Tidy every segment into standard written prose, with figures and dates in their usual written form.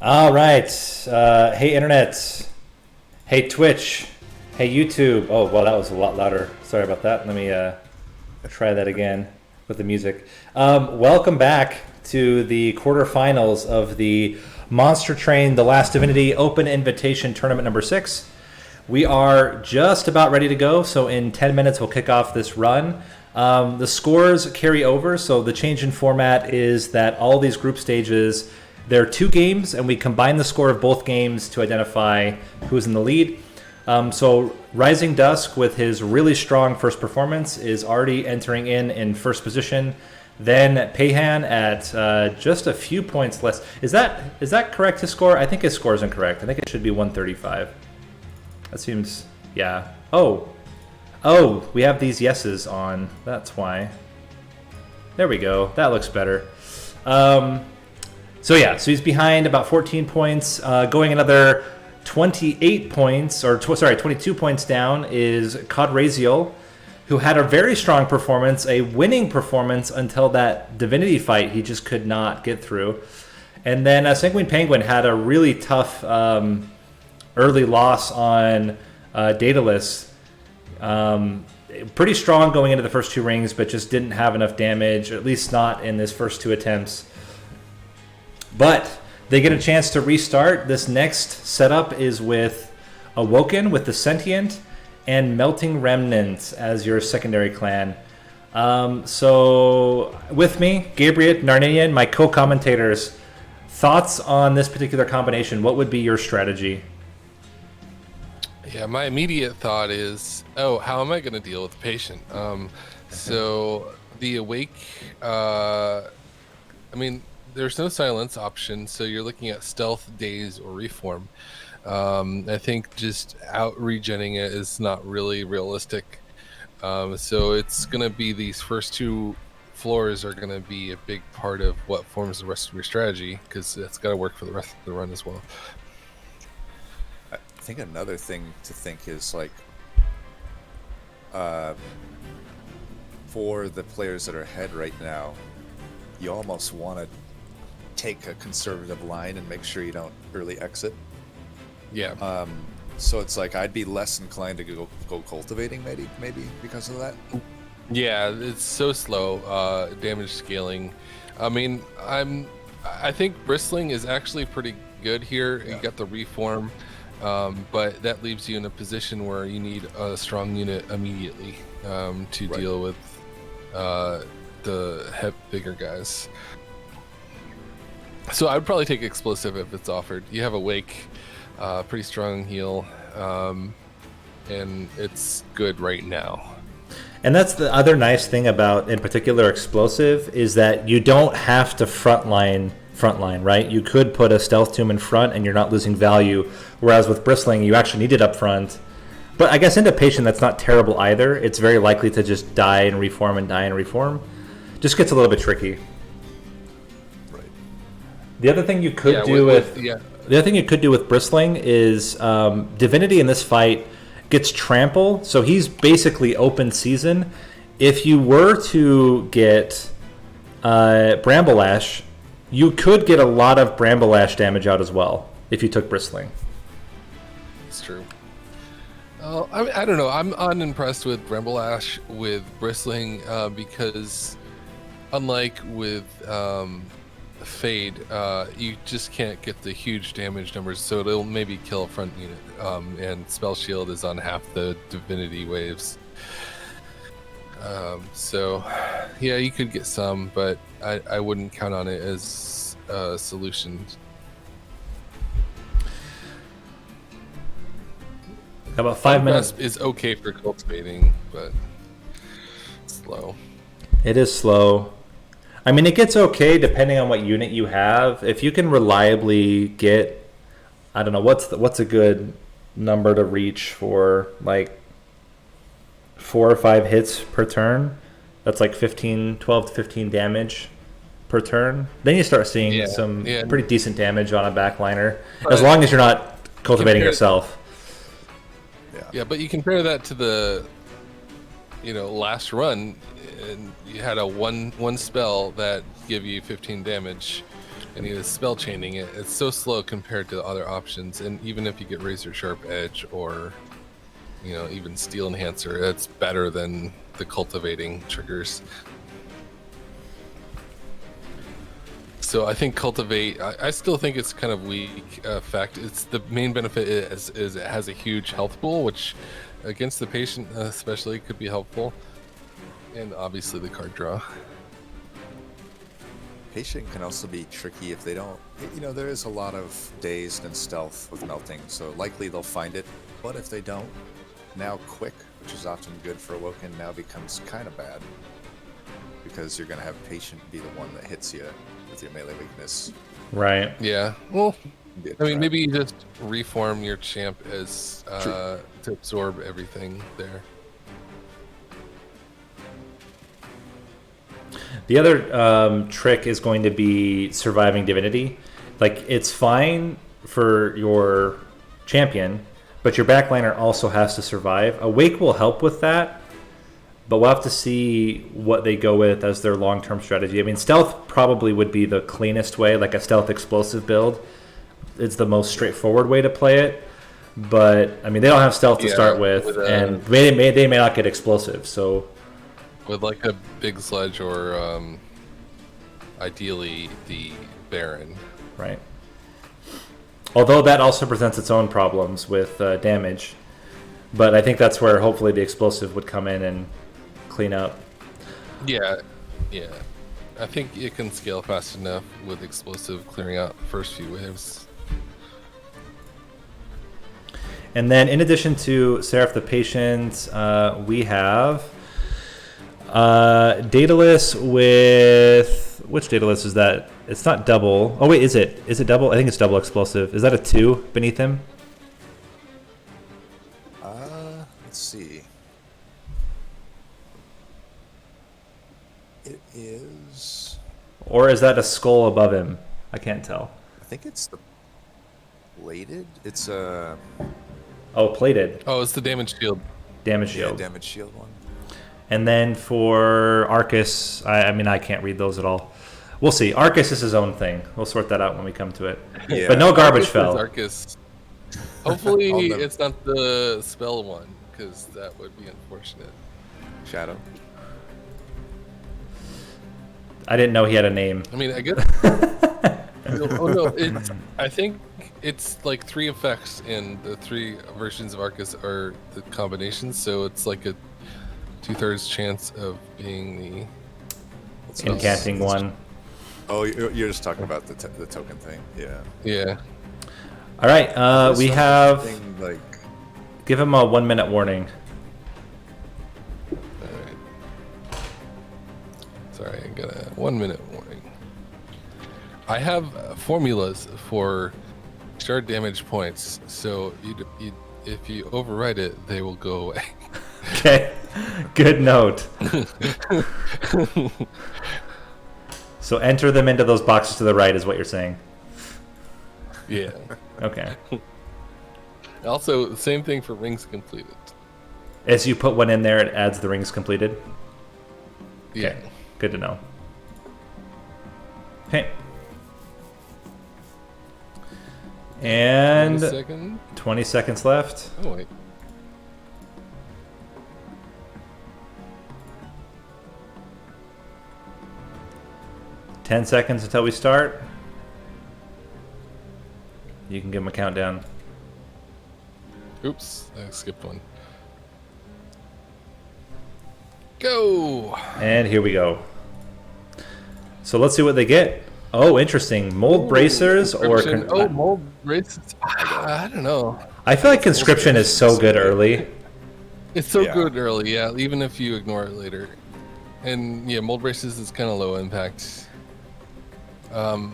All right. Hey, Internet. Hey, Twitch. Hey, YouTube. Oh, well, that was a lot louder. Sorry about that. Let me try that again with the music. Welcome back to the quarterfinals of the Monster Train The Last Divinity Open Invitation Tournament number 6. We are just about ready to go, so in 10 minutes we'll kick off this run. The scores carry over, so the change in format is that all these group stages, there are 2 games, and we combine the score of both games to identify who's in the lead. So Rising Dusk, with his really strong first performance, is already entering in first position. Then Pahan at just a few points less. Is that correct, his score? I think his score is incorrect. I think it should be 135. That seems, yeah. Oh, we have these yeses on. That's why. There we go. That looks better. So he's behind about 14 points. Going another 28 points, 22 points down is Codraziel, who had a very strong performance, a winning performance until that Divinity fight he just could not get through. And then Sanguine Penguin had a really tough early loss on Daedalus. Pretty strong going into the first 2 rings, but just didn't have enough damage, at least not in his first 2 attempts. But they get a chance to restart. This next setup is with Awoken, with the Sentient, and Melting Remnant as your secondary clan. So with me, Gabriel, Narnian, my co-commentators. Thoughts on this particular combination? What would be your strategy? Yeah, my immediate thought is, how am I going to deal with the patient? So the awake, there's no silence option, so you're looking at stealth, daze, or reform. I think just out regenning it is not really realistic. So it's going to be these first 2 floors are going to be a big part of what forms the rest of your strategy, because it's got to work for the rest of the run as well. I think another thing to think is like for the players that are ahead right now, you almost want to take a conservative line and make sure you don't early exit. Yeah. So it's like I'd be less inclined to go cultivating maybe because of that. Yeah, it's so slow. Damage scaling. I think bristling is actually pretty good here. Yeah. You got the reform. But that leaves you in a position where you need a strong unit immediately to deal with the bigger guys. So I'd probably take explosive if it's offered. You have awake, pretty strong heal, and it's good right now. And that's the other nice thing about, in particular, explosive, is that you don't have to frontline, right? You could put a stealth tomb in front and you're not losing value, whereas with bristling, you actually need it up front. But I guess into patient, that's not terrible either. It's very likely to just die and reform and die and reform. Just gets a little bit tricky. Right. The other thing you could do with bristling is Divinity in this fight gets trample, so he's basically open season. If you were to get Bramble Ash, you could get a lot of Bramble Ash damage out as well if you took bristling. It's true. I don't know. I'm unimpressed with Bramble Ash with bristling because, unlike with Fade, you just can't get the huge damage numbers, so it'll maybe kill a front unit. And Spell Shield is on half the Divinity waves. So, yeah, you could get some, but I wouldn't count on it as a solution. About 5 minutes is okay for cultivating, but it's slow. It is slow. I mean, it gets okay depending on what unit you have. If you can reliably get, I don't know, what's a good number to reach for, like 4 or 5 hits per turn? That's like 12 to 15 damage per turn. Then you start seeing some pretty decent damage on a backliner, as long as you're not cultivating yourself. Yeah, but you compare that to the, last run, and you had a one spell that give you 15 damage. and he is spell chaining it. It's so slow compared to other options, and even if you get Razor Sharp Edge or even Steel Enhancer, it's better than the cultivating triggers. So I think cultivate. I still think it's kind of weak effect. It's the main benefit is it has a huge health pool, which against the patient especially could be helpful, and obviously the card draw. Patient can also be tricky if they don't. There is a lot of dazed and stealth with melting, so likely they'll find it. But if they don't, now quick, which is often good for Awoken, now becomes kind of bad because you're going to have patient be the one that hits you with your melee weakness. Right. Yeah. Well, I mean, maybe you just reform your champ as to absorb everything there. The other trick is going to be surviving divinity. Like, it's fine for your champion, but your backliner also has to survive. Awake will help with that, but we'll have to see what they go with as their long-term strategy. I mean, stealth probably would be the cleanest way, like a stealth explosive build. It's the most straightforward way to play it. But, I mean, they don't have stealth to start with and they may not get explosive, so... With like a big sledge or ideally the Baron. Right. Although that also presents its own problems with damage. But I think that's where hopefully the explosive would come in and clean up. Yeah. I think it can scale fast enough with explosive clearing out the first few waves. And then in addition to Seraph the Patient, we have Daedalus with... Which Daedalus is that? It's not double. Oh wait, is it? Is it double? I think it's double explosive. Is that a 2 beneath him? Let's see. It is... Or is that a skull above him? I can't tell. I think it's the plated. It's a... Oh, plated. Oh, it's the damage shield. Damage shield. Yeah, damage shield one. And then for Arcus, I mean, I can't read those at all. We'll see. Arcus is his own thing. We'll sort that out when we come to it. Yeah. But no garbage Arcus fell. Arcus. Hopefully it's not the spell one, because that would be unfortunate. Shadow. I didn't know he had a name. I mean, I guess... Oh no, I think it's like 3 effects, and the 3 versions of Arcus are the combinations, so it's like a 2/3 chance of being the Incanting one. Oh, you're just talking about the token thing. Yeah. All right, we have... Like... Give him a 1-minute warning. Alright. Sorry, I got a 1-minute warning. I have formulas for shard damage points, so if you overwrite it, they will go away. Okay, good note. So enter them into those boxes to the right is what you're saying. Yeah. Okay. Also, same thing for rings completed. As you put one in there, it adds the rings completed? Yeah. Okay, good to know. Okay. And 20 seconds left. Oh, wait. Ten seconds until we start. You can give him a countdown. Oops, I skipped one. Go! And here we go. So let's see what they get. Oh, interesting. Mold bracers or... mold bracers. I don't know. I feel like conscription is so good early. It's so good early, yeah, even if you ignore it later. And yeah, mold braces is kind of low impact.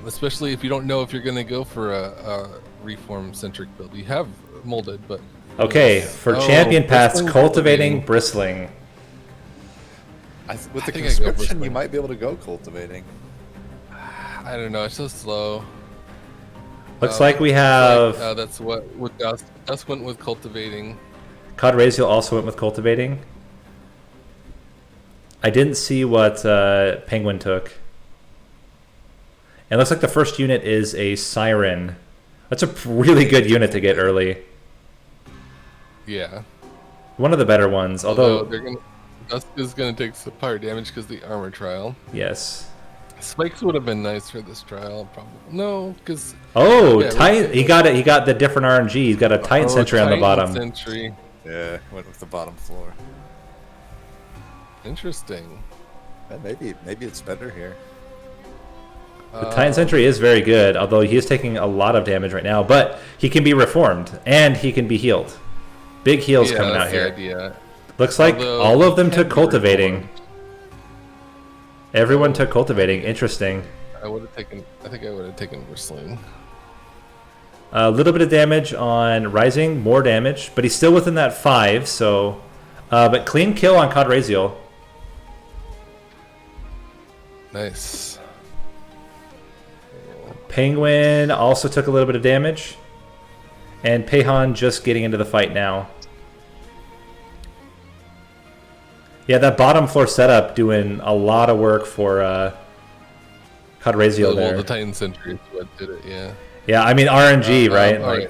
Especially if you don't know if you're going to go for a reform-centric build. You have molded, but... Okay, for champion paths, cultivating, bristling. With the conscription, you might be able to go cultivating. I don't know, it's so slow. Looks like we have... that's what with Dusk went with cultivating. Cadraziel also went with cultivating. I didn't see what Penguin took. And it looks like the first unit is a Siren. That's a really good unit to get early. Yeah. One of the better ones, although Dusk is gonna take some fire damage because the armor trial. yes. Spikes would have been nice for this trial, probably. No, because He got it. He got the different RNG. He's got a Titan Sentry on the bottom. Sentry. Yeah, went with the bottom floor. Interesting. Maybe it's better here. The Titan Sentry is very good, although he is taking a lot of damage right now. But he can be reformed and he can be healed. Big heals coming out here. Idea. Looks like all of them took cultivating. Everyone took cultivating. Interesting. I think I would have taken Whistling. A little bit of damage on Rising, more damage, but he's still within that 5. So, but clean kill on Cadraziel. Nice. Penguin also took a little bit of damage, and Pahan just getting into the fight now. Yeah, that bottom floor setup doing a lot of work for Cadraziel there. Well, the Titan Sentry is what did it, yeah. Yeah, I mean RNG, right? All right.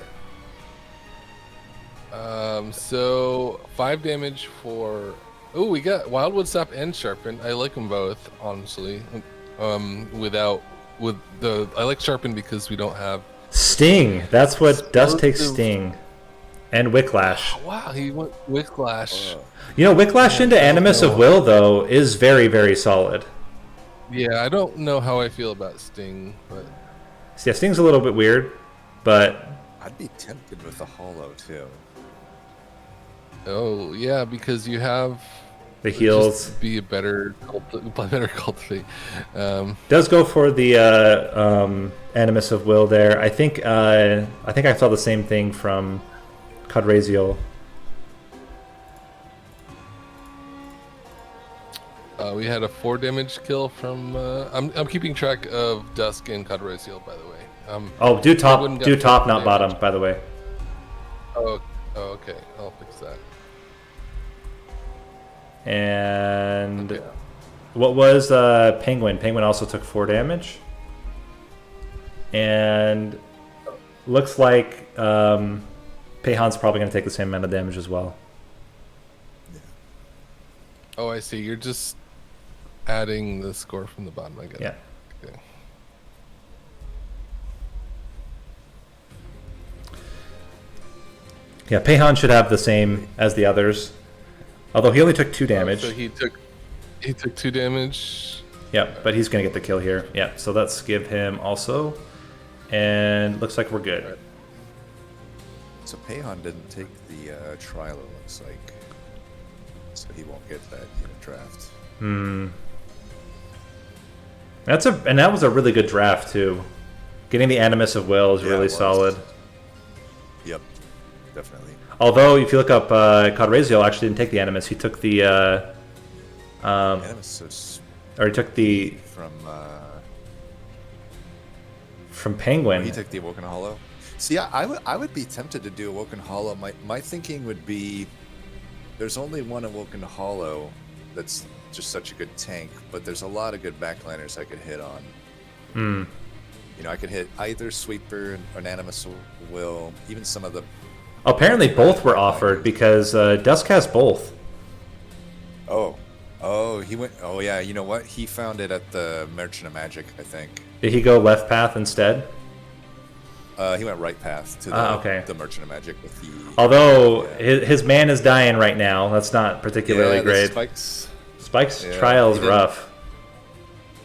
So 5 damage for. Oh, we got Wildwood Sap and Sharpen. I like them both, honestly. I like Sharpen because we don't have Sting. That's what Dust takes. Sting and Wicklash. Wow, he went Wicklash. You know, Wicklash into Animus of Will though is very, very solid. Yeah, I don't know how I feel about Sting, but yeah, Sting's a little bit weird, but I'd be tempted with the Hollow too. Oh yeah, because you have the heals. Just be a better cultivate. Does go for the Animus of Will there. I think I saw the same thing from Cadraziel. We had a 4 damage kill from. I'm keeping track of Dusk and Cadraziel, by the way. Do top, not bottom, by the way. Oh, okay. I'll fix that. And what was Penguin? Penguin also took 4 damage. And looks like Pahan's probably going to take the same amount of damage as well. Yeah. Oh, I see. You're just adding the score from the bottom, I guess. Yeah. Okay. Yeah, Pahan should have the same as the others. Although he only took 2 damage. So he took 2 damage. Yeah, but he's going to get the kill here. Yeah, so let's give him also. And looks like we're good. So Pahan didn't take the trial, it looks like. So he won't get that unit draft. That was a really good draft too. Getting the Animus of Will is really solid. Yep, definitely. Although, if you look up, Cadraziel actually didn't take the Animus. He took the Animus is or he took the from Penguin. He took the Awoken Hollow. See, I would be tempted to do Awoken Hollow. My thinking would be, there's only one Awoken Hollow that's just such a good tank, but there's a lot of good backliners I could hit on. You know, I could hit either Sweeper or an Animus Will, even some of the. Apparently, both were offered because Dusk has both. Oh, he went. Oh yeah, you know what? He found it at the Merchant of Magic, I think. Did he go left path instead? He went right path to the Merchant of Magic with the. Although his man is dying right now, that's not particularly great. Spike's trial's rough.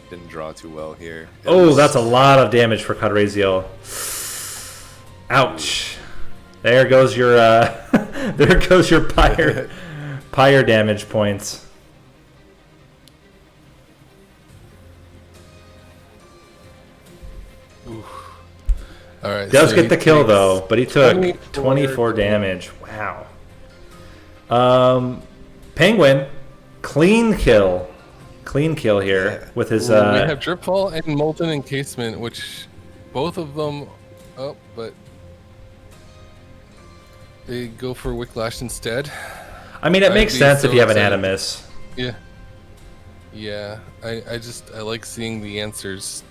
Didn't draw too well here. That's a lot of damage for Cadraziel. Ouch! There goes your pyre damage points. All right. Does get the kill though, but he took 24 damage. Wow. Penguin, clean kill here with his. We have Dripfall and Molten Encasement, which both of them. Oh, but they go for Wicklash instead. I mean, it makes sense if you have an Animus. Yeah. Yeah. I like seeing the answers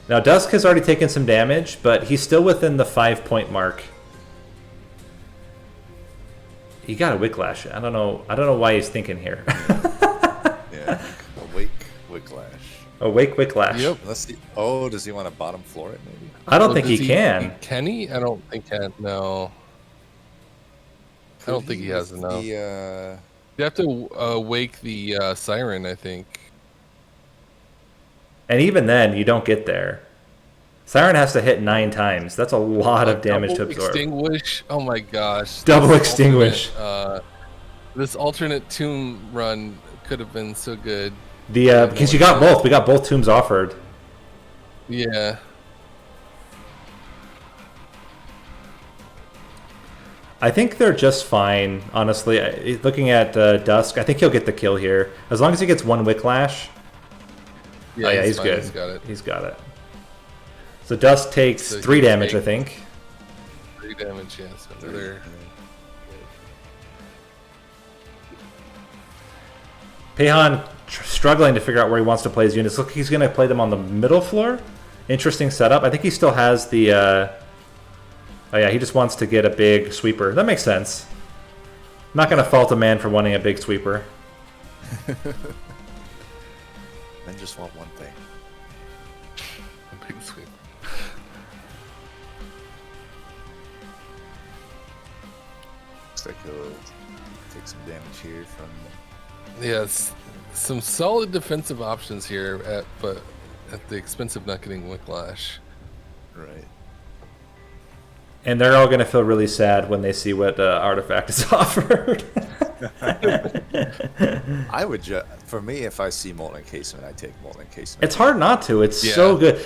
Now Dusk has already taken some damage, but he's still within the 5-point mark. He got a Wicklash. I don't know why he's thinking here. Yeah. Awake Wicklash. Awake Wicklash. Yep. Let's see. Oh, does he want to bottom floor it maybe? I don't think he can. Can he? I don't think can. No. I don't think he has enough. The, You have to wake the siren, I think. And even then, you don't get there. Siren has to hit 9 times. That's a lot of damage to Double absorb. Extinguish. Oh my gosh. Double This extinguish. This alternate tomb run could have been so good. Because you got both. We got both tombs offered. Yeah. I think they're just fine, honestly. Looking at Dusk, I think he'll get the kill here. As long as he gets 1 Wicklash. Yeah, Oh, yeah, he's fine. good. He's got it. He's got it. So Dusk takes So 3 he damage, take- I think. 3 damage, yes. Another. Pahan struggling to figure out where he wants to play his units. Look, he's going to play them on the middle floor. Interesting setup. I think he still has the... Oh yeah, he just wants to get a big sweeper. That makes sense. I'm not going to fault a man for wanting a big sweeper. Men just want one thing. A big sweep. Looks like he'll take some damage here from... Yes. Some solid defensive options here, but at the expense of not getting Wicklash. Right. And they're all going to feel really sad when they see what artifact is offered. I would for me, if I see Molten Encasement, I take Molten Encasement. It's hard not to. It's Yeah. so good.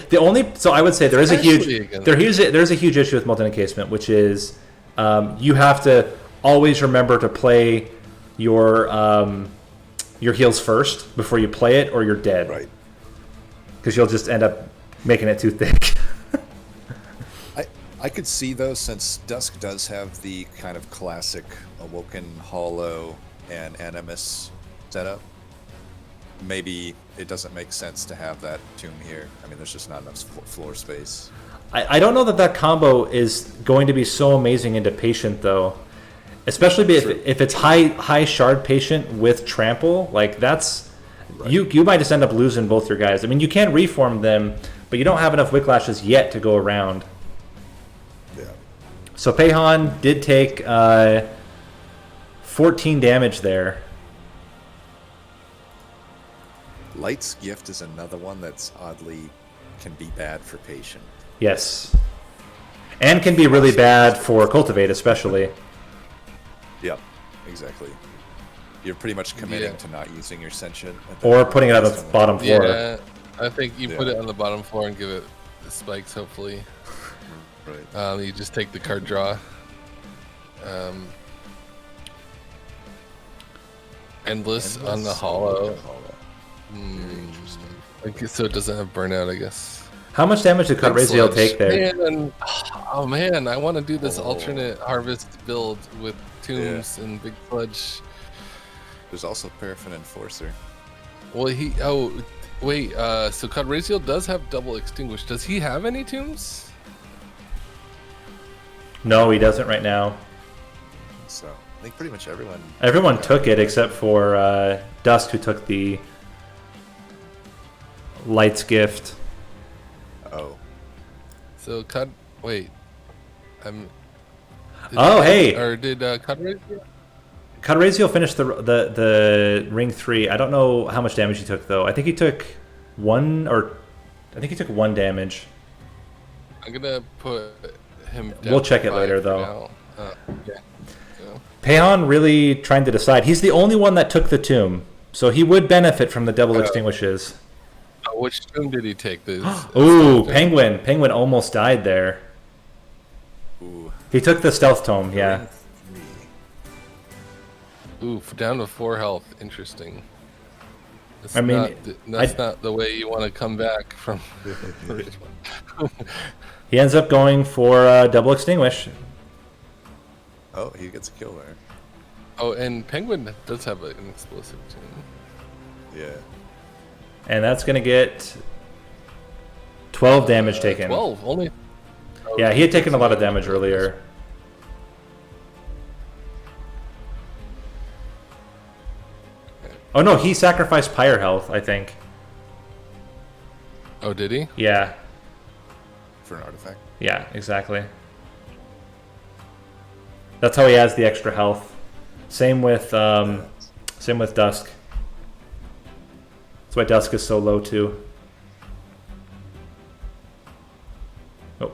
So I would say there is a Especially huge against- there's a huge issue with Molten Encasement, which is you have to always remember to play your heals first before you play it, or you're dead. Right. Because you'll just end up making it too thick. I could see though, since Dusk does have the kind of classic Awoken, Hollow, and Animus setup, maybe it doesn't make sense to have that tomb here. I mean, there's just not enough floor space. I don't know that combo is going to be so amazing into Patient though, especially if it's high shard Patient with Trample. Like that's right. You might just end up losing both your guys. I mean, you can reform them, but you don't have enough Wicklashes yet to go around. Yeah. So Pahan did take 14 damage there. Light's Gift is another one that's oddly can be bad for Patient. Yes. And can be really bad for Cultivate, especially. Yep, exactly. You're pretty much committing to not using your Sentient. Or putting it on the bottom floor. Yeah, I think you put it on the bottom floor and give it the spikes, hopefully. Right. You just take the card draw. Endless on the hollow. Very interesting. So it doesn't have burnout, I guess. How much damage did Cutraziel take there? Man, oh man, I want to do this alternate harvest build with tombs and big sludge. There's also Paraffin Enforcer. Well, wait. So Cutraziel does have double extinguish. Does he have any tombs? No, he doesn't right now. So I think pretty much everyone. Everyone took it except for Dusk, who took the Light's Gift. Oh. So wait. Hey! Or did Cutraziel? Cutraziel finished the ring 3. I don't know how much damage he took though. I think he took one damage. I'm gonna put him down. We'll check to it later, 5 for though. now. Okay. So, Pahan really trying to decide. He's the only one that took the tomb, so he would benefit from the double extinguishes. which tomb did he take? Ooh, Penguin. Penguin almost died there. Ooh. He took the stealth tome, yeah. Ooh, down to 4 health. Interesting. That's I mean, not the way you want to come back from. He ends up going for double extinguish. Oh, he gets a kill there. Oh, and Penguin does have an explosive tomb. Yeah. And that's going to get 12 damage taken. 12 only. Yeah, he had taken a lot of damage earlier. Oh no, he sacrificed pyre health, I think. Oh, did he? Yeah. For an artifact. Yeah, exactly. That's how he has the extra health. Same with Dusk. That's why Dusk is so low too. Oh.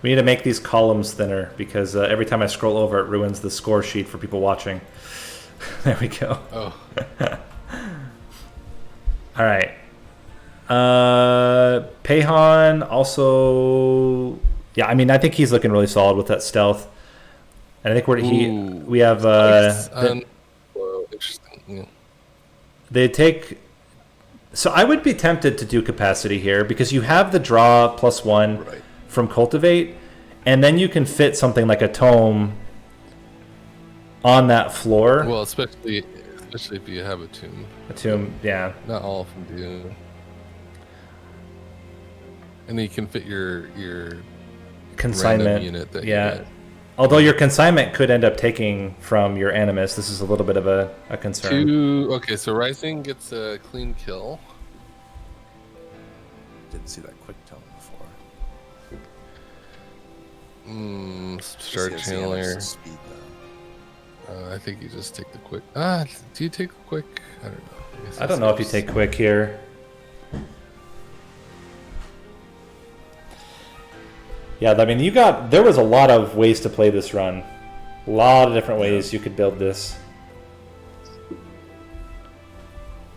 We need to make these columns thinner because every time I scroll over, it ruins the score sheet for people watching. There we go. Oh. All right. Pahan also, yeah. I mean, I think he's looking really solid with that stealth, and I think we have Well, interesting. Yeah. they take. So I would be tempted to do capacity here because you have the draw +1 Right. from cultivate, and then you can fit something like a tome on that floor. Well, especially if you have a tomb. A tomb, yeah. Not all of them do. And then you can fit your Consignment random unit that you yeah. get. Although your consignment could end up taking from your animus, this is a little bit of a concern. Okay, so Rising gets a clean kill. Didn't see that quick tone before. Shard Just Channeler. Speed, though. I think you just take the quick. Do you take the quick? I don't know. I don't know if you take quick here. Yeah, I mean, there was a lot of ways to play this run. A lot of different ways you could build this.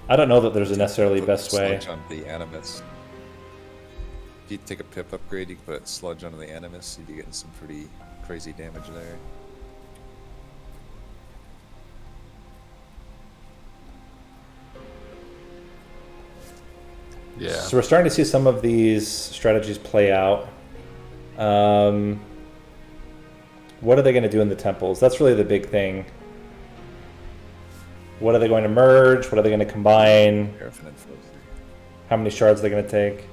I don't know that there's a necessarily Put best way. Sludge on the animus. If you take a pip upgrade, you can put sludge onto the animus, you'd be getting some pretty crazy damage there. Yeah. So we're starting to see some of these strategies play out. What are they going to do in the temples? That's really the big thing. What are they going to merge? What are they going to combine? Paraffin and frozen. How many shards are they going to take?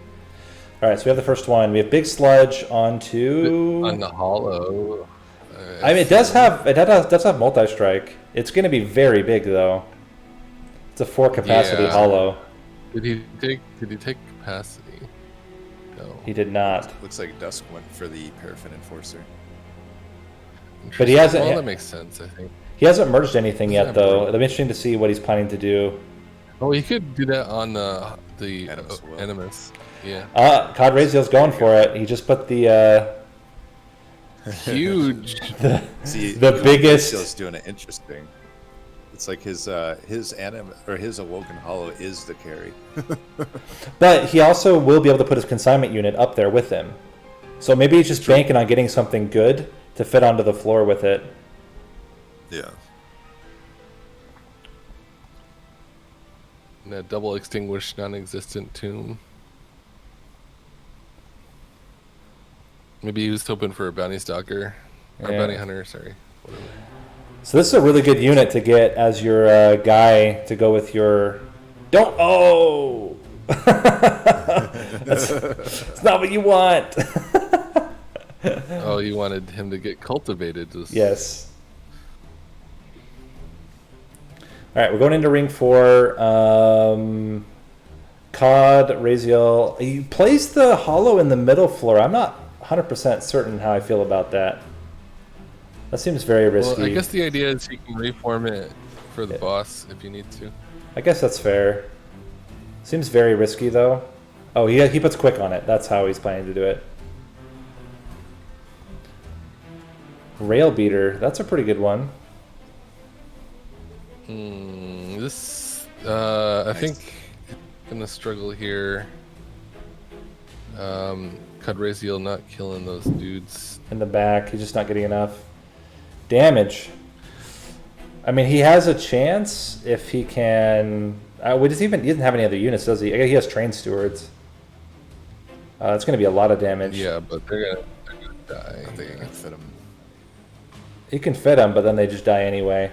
All right, so we have the first one. We have big sludge onto. On the hollow. I mean, it does have multi-strike. It's going to be very big though. It's a 4 capacity Yeah. hollow. Did he take capacity? No. He did not. Looks like Dusk went for the Paraffin Enforcer. But he hasn't- Well, that makes sense, I think. He hasn't merged anything yet Yeah, though. but- It'll be interesting to see what he's planning to do. Oh, he could do that on the Animus will. Animus. Yeah. Cod Raziel's going for it. He just put the Huge. See, The biggest- Is doing it interesting. It's like his Awoken Hollow is the carry. But he also will be able to put his consignment unit up there with him. So maybe he's just banking on getting something good to fit onto the floor with it. Yeah. And a double extinguished non-existent tomb. Maybe he was hoping for a bounty stalker. Or Yeah. bounty hunter, sorry. Whatever. So this is a really good unit to get as your guy to go with your... Don't... Oh! That's not what you want. Oh, you wanted him to get cultivated. Yes. All right, we're going into ring 4. Cod, Raziel. He plays the hollow in the middle floor. I'm not 100% certain how I feel about that. That seems very risky. Well, I guess the idea is you can reform it for the boss if you need to. I guess that's fair. Seems very risky though. Oh, he puts quick on it. That's how he's planning to do it. Rail beater. That's a pretty good one. I think gonna struggle here. Cadraziel not killing those dudes. In the back, he's just not getting enough damage. I mean, he has a chance if he can. He doesn't have any other units, does he? He has train stewards. It's going to be a lot of damage. Yeah, but they're gonna die. I think I can fit him. He can fit them, but then they just die anyway.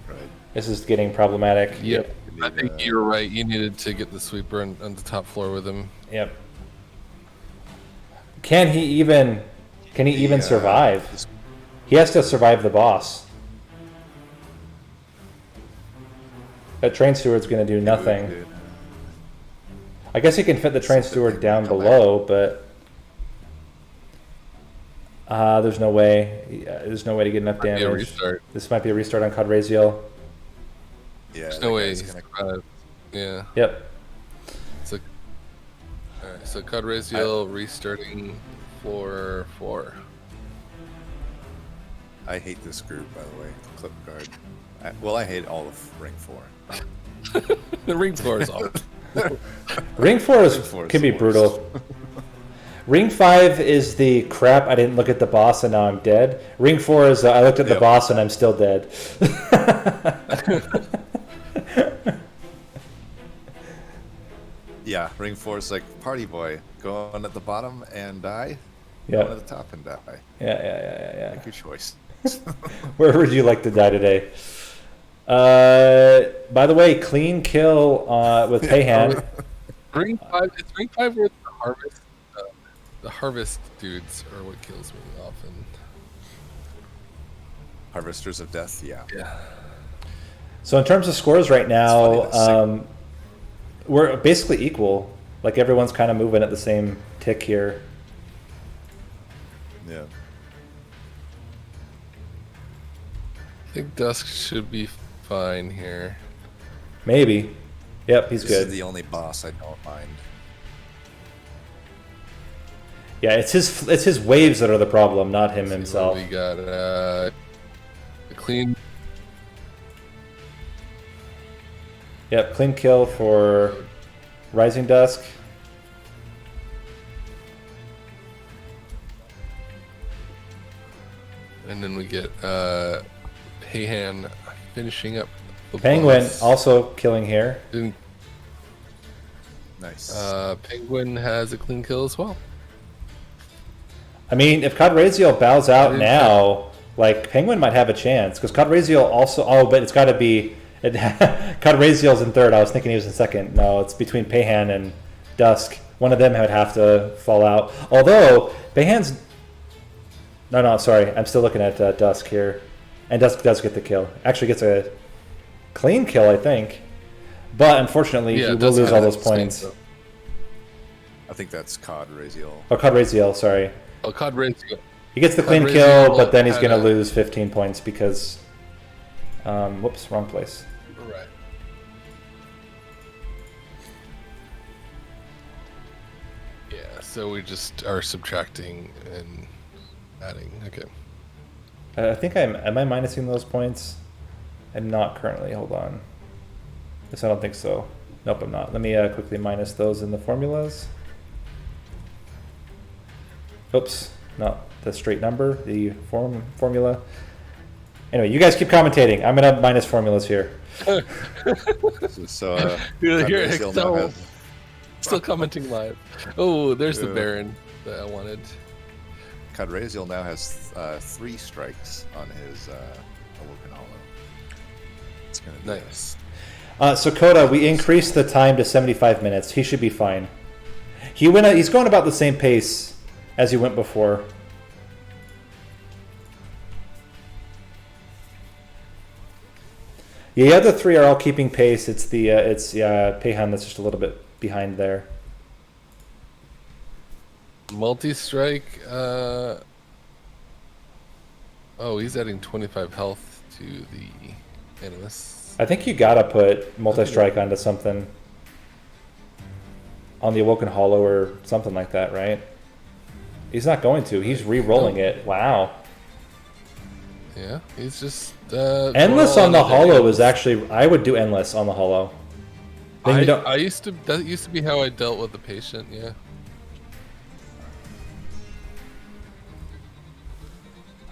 Right. This is getting problematic. Yep. I Need, think you're right. You needed to get the sweeper on the top floor with him. Yep. Can he even survive? He has to survive the boss. That train steward's going to do nothing. I guess he can fit the train steward down below, but there's no way. There's no way to get enough damage. Restart. This might be a restart on Cadraziel. Yeah, There's no way he's gonna survive. Yeah. Yep. So, alright, so Cadraziel restarting floor 4. I hate this group, by the way. Clip guard. I hate all of Ring 4. The ring floor is off. Ring 4 can be brutal. Ring 5 is the crap. I didn't look at the boss and now I'm dead. Ring 4 is I looked at the boss and I'm still dead. Yeah, Ring 4 is like party boy. Go on at the bottom and die. Yeah. Go on at the top and die. Yeah. Make your choice. Where would you like to die today? By the way, clean kill with Pahan. Ring 5. It's Ring 5 with the harvest. The harvest dudes are what kills me often. Harvesters of Death, yeah. Yeah. So in terms of scores right now, we're basically equal. Like everyone's kind of moving at the same tick here. Yeah. I think Dusk should be fine here. Maybe. Yep, he's This good. is the only boss I don't mind. Yeah, it's his waves that are the problem, not him himself. We got a clean. Yep, clean kill for Rising Dusk. And then we get Pahan finishing up the Penguin boss. also killing here. And, Nice. Penguin has a clean kill as well. I mean, if Cadraziel bows out now, like Penguin might have a chance because Cadraziel also. Oh, but it's got to be. Cadraziel's in third. I was thinking he was in second. No, it's between Pahan and Dusk. One of them would have to fall out. Although Pahan's. No, sorry. I'm still looking at Dusk here, and Dusk does get the kill. Actually, gets a clean kill, I think. But unfortunately, he will lose all those points. I think that's Cadraziel. Oh, Cadraziel, sorry. Oh, Cadraziel. He gets the clean kill, but then he's going to lose 15 points because... whoops, wrong place. Right. Yeah, so we just are subtracting and adding. Okay. I think am I minusing those points? I'm not currently. Hold on. Yes, I don't think so. Nope, I'm not. Let me quickly minus those in the formulas. Oops, not the straight number, the formula. Anyway, you guys keep commentating. I'm gonna minus formulas here. So, Here, Cadraziel now has- still commenting live. Oh, there's the Baron that I wanted. Cadraziel now has 3 strikes on his Awoken Hollow. It's gonna be Nice. So Coda, we increased the time to 75 minutes. He should be fine. He's going about the same pace as he went before. Yeah, the other 3 are all keeping pace. It's Pahan that's just a little bit behind there. Multi-strike. Oh, he's adding 25 health to the Animus. I think you gotta put multi-strike onto something. On the Awoken Hollow or something like that, right? He's not going to. He's re-rolling it. Wow. Yeah, he's just... Endless on the Hollow is actually... I would do Endless on the Hollow. Then you don't... I used to... That used to be how I dealt with the patient, yeah.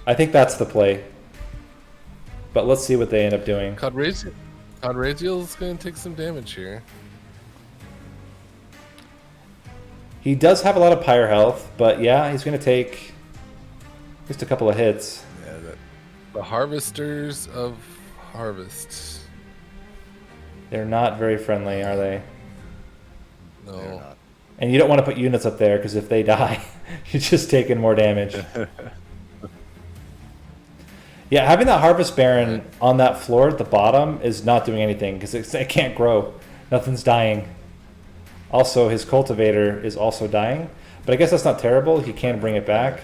I think that's the play. But let's see what they end up doing. Cadraziel's going to take some damage here. He does have a lot of pyre health, but yeah, he's going to take just a couple of hits. Yeah, The Harvesters of Harvest. They're not very friendly, are they? No. They're not. And you don't want to put units up there because if they die, you're just taking more damage. Yeah, having that Harvest Baron on that floor at the bottom is not doing anything because it can't grow. Nothing's dying. Also, his Cultivator is also dying. But I guess that's not terrible. He can bring it back.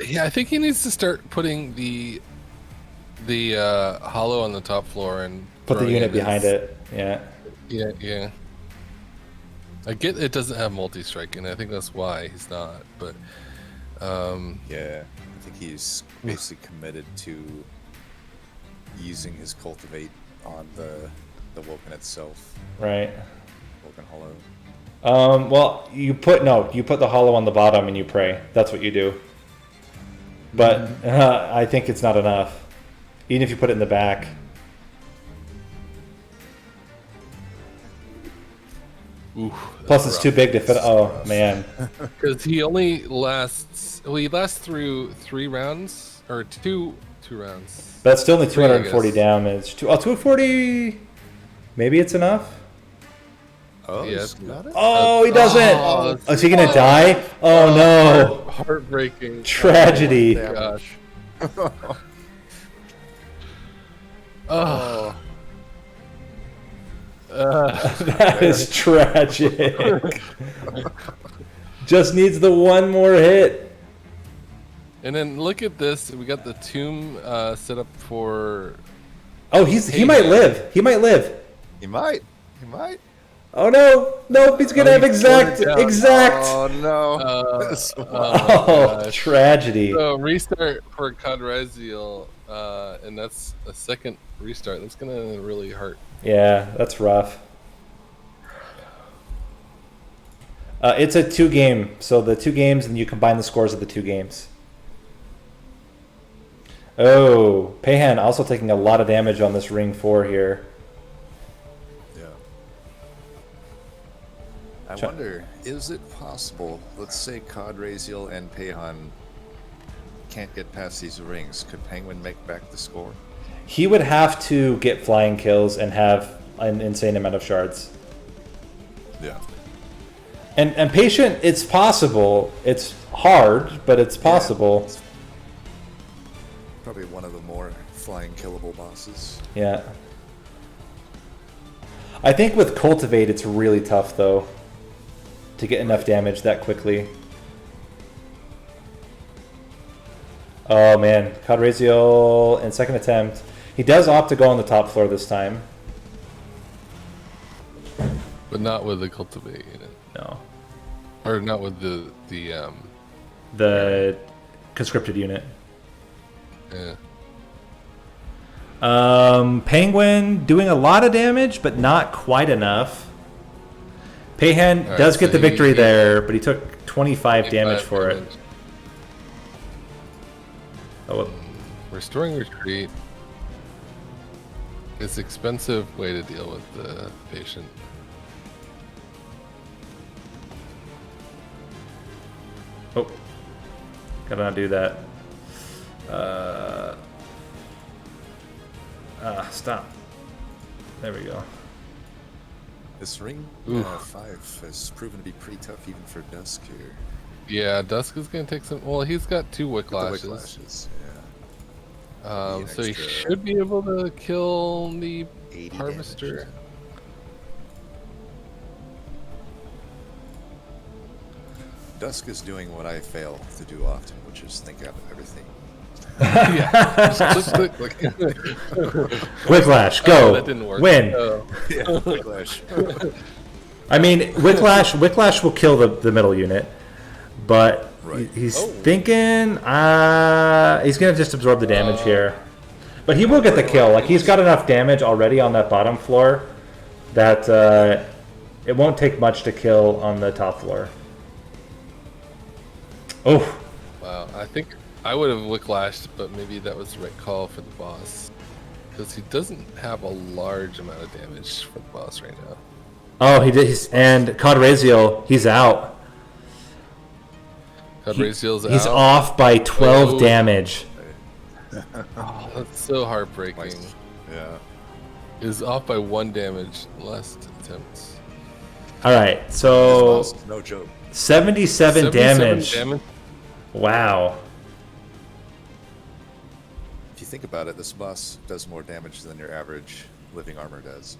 Yeah, I think he needs to start putting the hollow on the top floor and Put the throwing unit in behind his- it. Yeah. Yeah. I get it doesn't have multi-strike, and I think that's why he's not. But Yeah, I think he's basically committed to using his cultivate on the Woken itself. Right. Woken Hollow. Well, you put the hollow on the bottom and you pray. That's what you do. But I think it's not enough. Even if you put it in the back. ooh, Plus, it's too big to fit. Oh man. because he only lasts. Well, he lasts through 3 rounds or two rounds. That's still only Three, I 240 guess. damage. 240. Maybe it's enough. Oh, Yeah, he's got it? Oh, he doesn't. Oh, Oh, is he gonna die? Oh no. Heartbreaking. Tragedy. Oh, gosh. Oh, That is tragic. Just needs the one more hit. And then look at this. We got the tomb set up for. Oh, he might live. He might live. he might. He might. Oh no. Nope, he's gonna Oh, have he exact. slowed it down. Exact. Oh no. Oh, gosh. tragedy. So restart for Cadraziel, and that's a second restart. That's gonna really hurt. Yeah, that's rough. It's a 2-game, so the 2 games, and you combine the scores of the 2 games. Oh, Pahan also taking a lot of damage on this ring 4 here. Yeah. I wonder, is it possible, let's say Cadraziel and Pahan can't get past these rings, could Penguin make back the score? He would have to get flying kills and have an insane amount of shards. Yeah. And Patient, it's possible. It's hard, but it's possible. It's probably one of the more flying killable bosses. Yeah. I think with Cultivate, it's really tough, though, to get enough damage that quickly. Oh, man. Cadraziel in second attempt. He does opt to go on the top floor this time. But not with the cultivate unit, No. or not with the The conscripted unit. yeah. Penguin doing a lot of damage, but not quite enough. Pahan Alright, does get so the victory he- there, but he took 25 damage for it. damage. Oh, well, Restoring retreat. It's an expensive way to deal with the patient. oh. Gotta not do that. Stop. There we go. This ring Oof. 5 has proven to be pretty tough even for Dusk here. Yeah, Dusk is gonna take some. Well, he's got 2 wick The lashes. Wick Lashes, yeah. An So he extra should be able to kill the 80 harvester. damage. Dusk is doing what I fail to do often, which is think out of everything. Yeah. Just click. Whiplash, Oh, go. that didn't work. Win. Oh. Yeah, Whiplash. I mean, Whiplash will kill the middle unit, but Right. he's Oh. thinking he's gonna just absorb the damage here. But he will get the kill. Like, he's got enough damage already on that bottom floor that it won't take much to kill on the top floor. Oh, Wow, I think I would have wicklashed, but maybe that was the right call for the boss. Because he doesn't have a large amount of damage for the boss right now. oh, he did. And Cadraziel, he's out. Cadraziel's He's out. off by 12 Oh. damage. Oh, that's so heartbreaking. Yeah. is off by 1 damage last attempts. All right, This so boss is no joke. 77 damage. Wow. If you think about it, this boss does more damage than your average living armor does.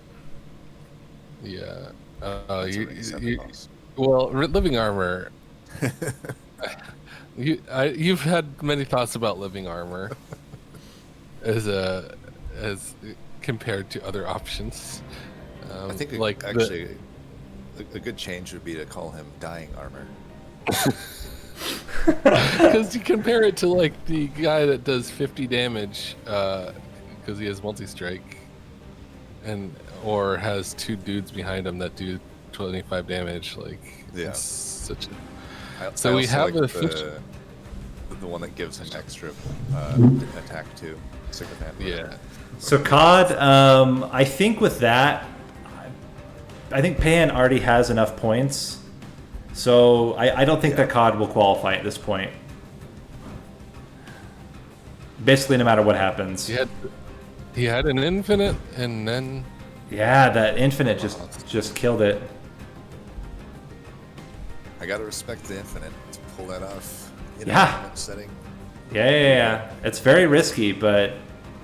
Yeah. That's a 97 boss. Well, living armor. You've had many thoughts about living armor as compared to other options. I think like actually a good change would be to call him dying armor. because you compare it to like the guy that does 50 damage because he has multi-strike or has 2 dudes behind him that do 25 damage. Like, Yeah. it's such a So we have like a the one that gives him extra attack too. Sycophant. yeah. So COD, I think with that, I think Pahan already has enough points. So I don't think that COD will qualify at this point. Basically, no matter what happens. He had an infinite, and then Yeah, that infinite just killed it. I gotta respect the infinite to pull that off in a Yeah. tournament setting. Yeah. It's very risky, but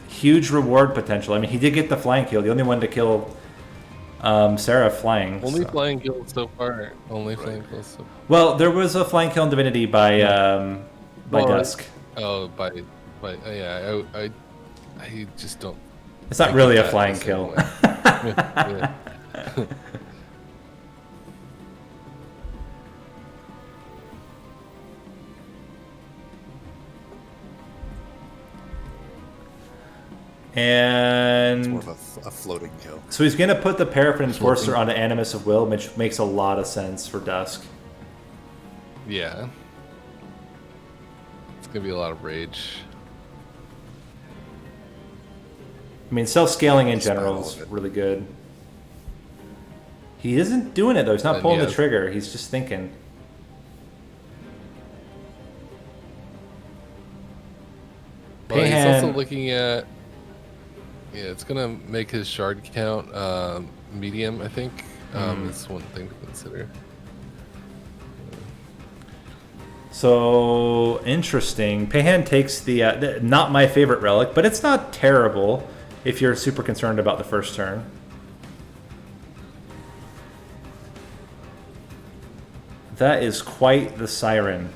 huge reward potential. I mean, he did get the flying kill, the only one to kill Sarah flying. only so. flying kills so far. Only flying kills so far. Well, there was a flying kill in Divinity by Dusk. Oh, by yeah. I just don't. It's not think really a that flying the same kill. way. Yeah. It's And more of a floating kill. so he's going to put the Paraffin Enforcer on the Animus of Will, which makes a lot of sense for Dusk. Yeah. It's gonna be a lot of rage. I mean, self-scaling in Spell general all is of it. really good. He isn't doing it, though. He's not And pulling he the has- trigger. He's just thinking. Well, he's Pahan- also looking at. Yeah, it's gonna make his shard count medium. I think is one thing to consider. So, interesting. Pahan takes not my favorite relic, but it's not terrible if you're super concerned about the first turn. That is quite the siren.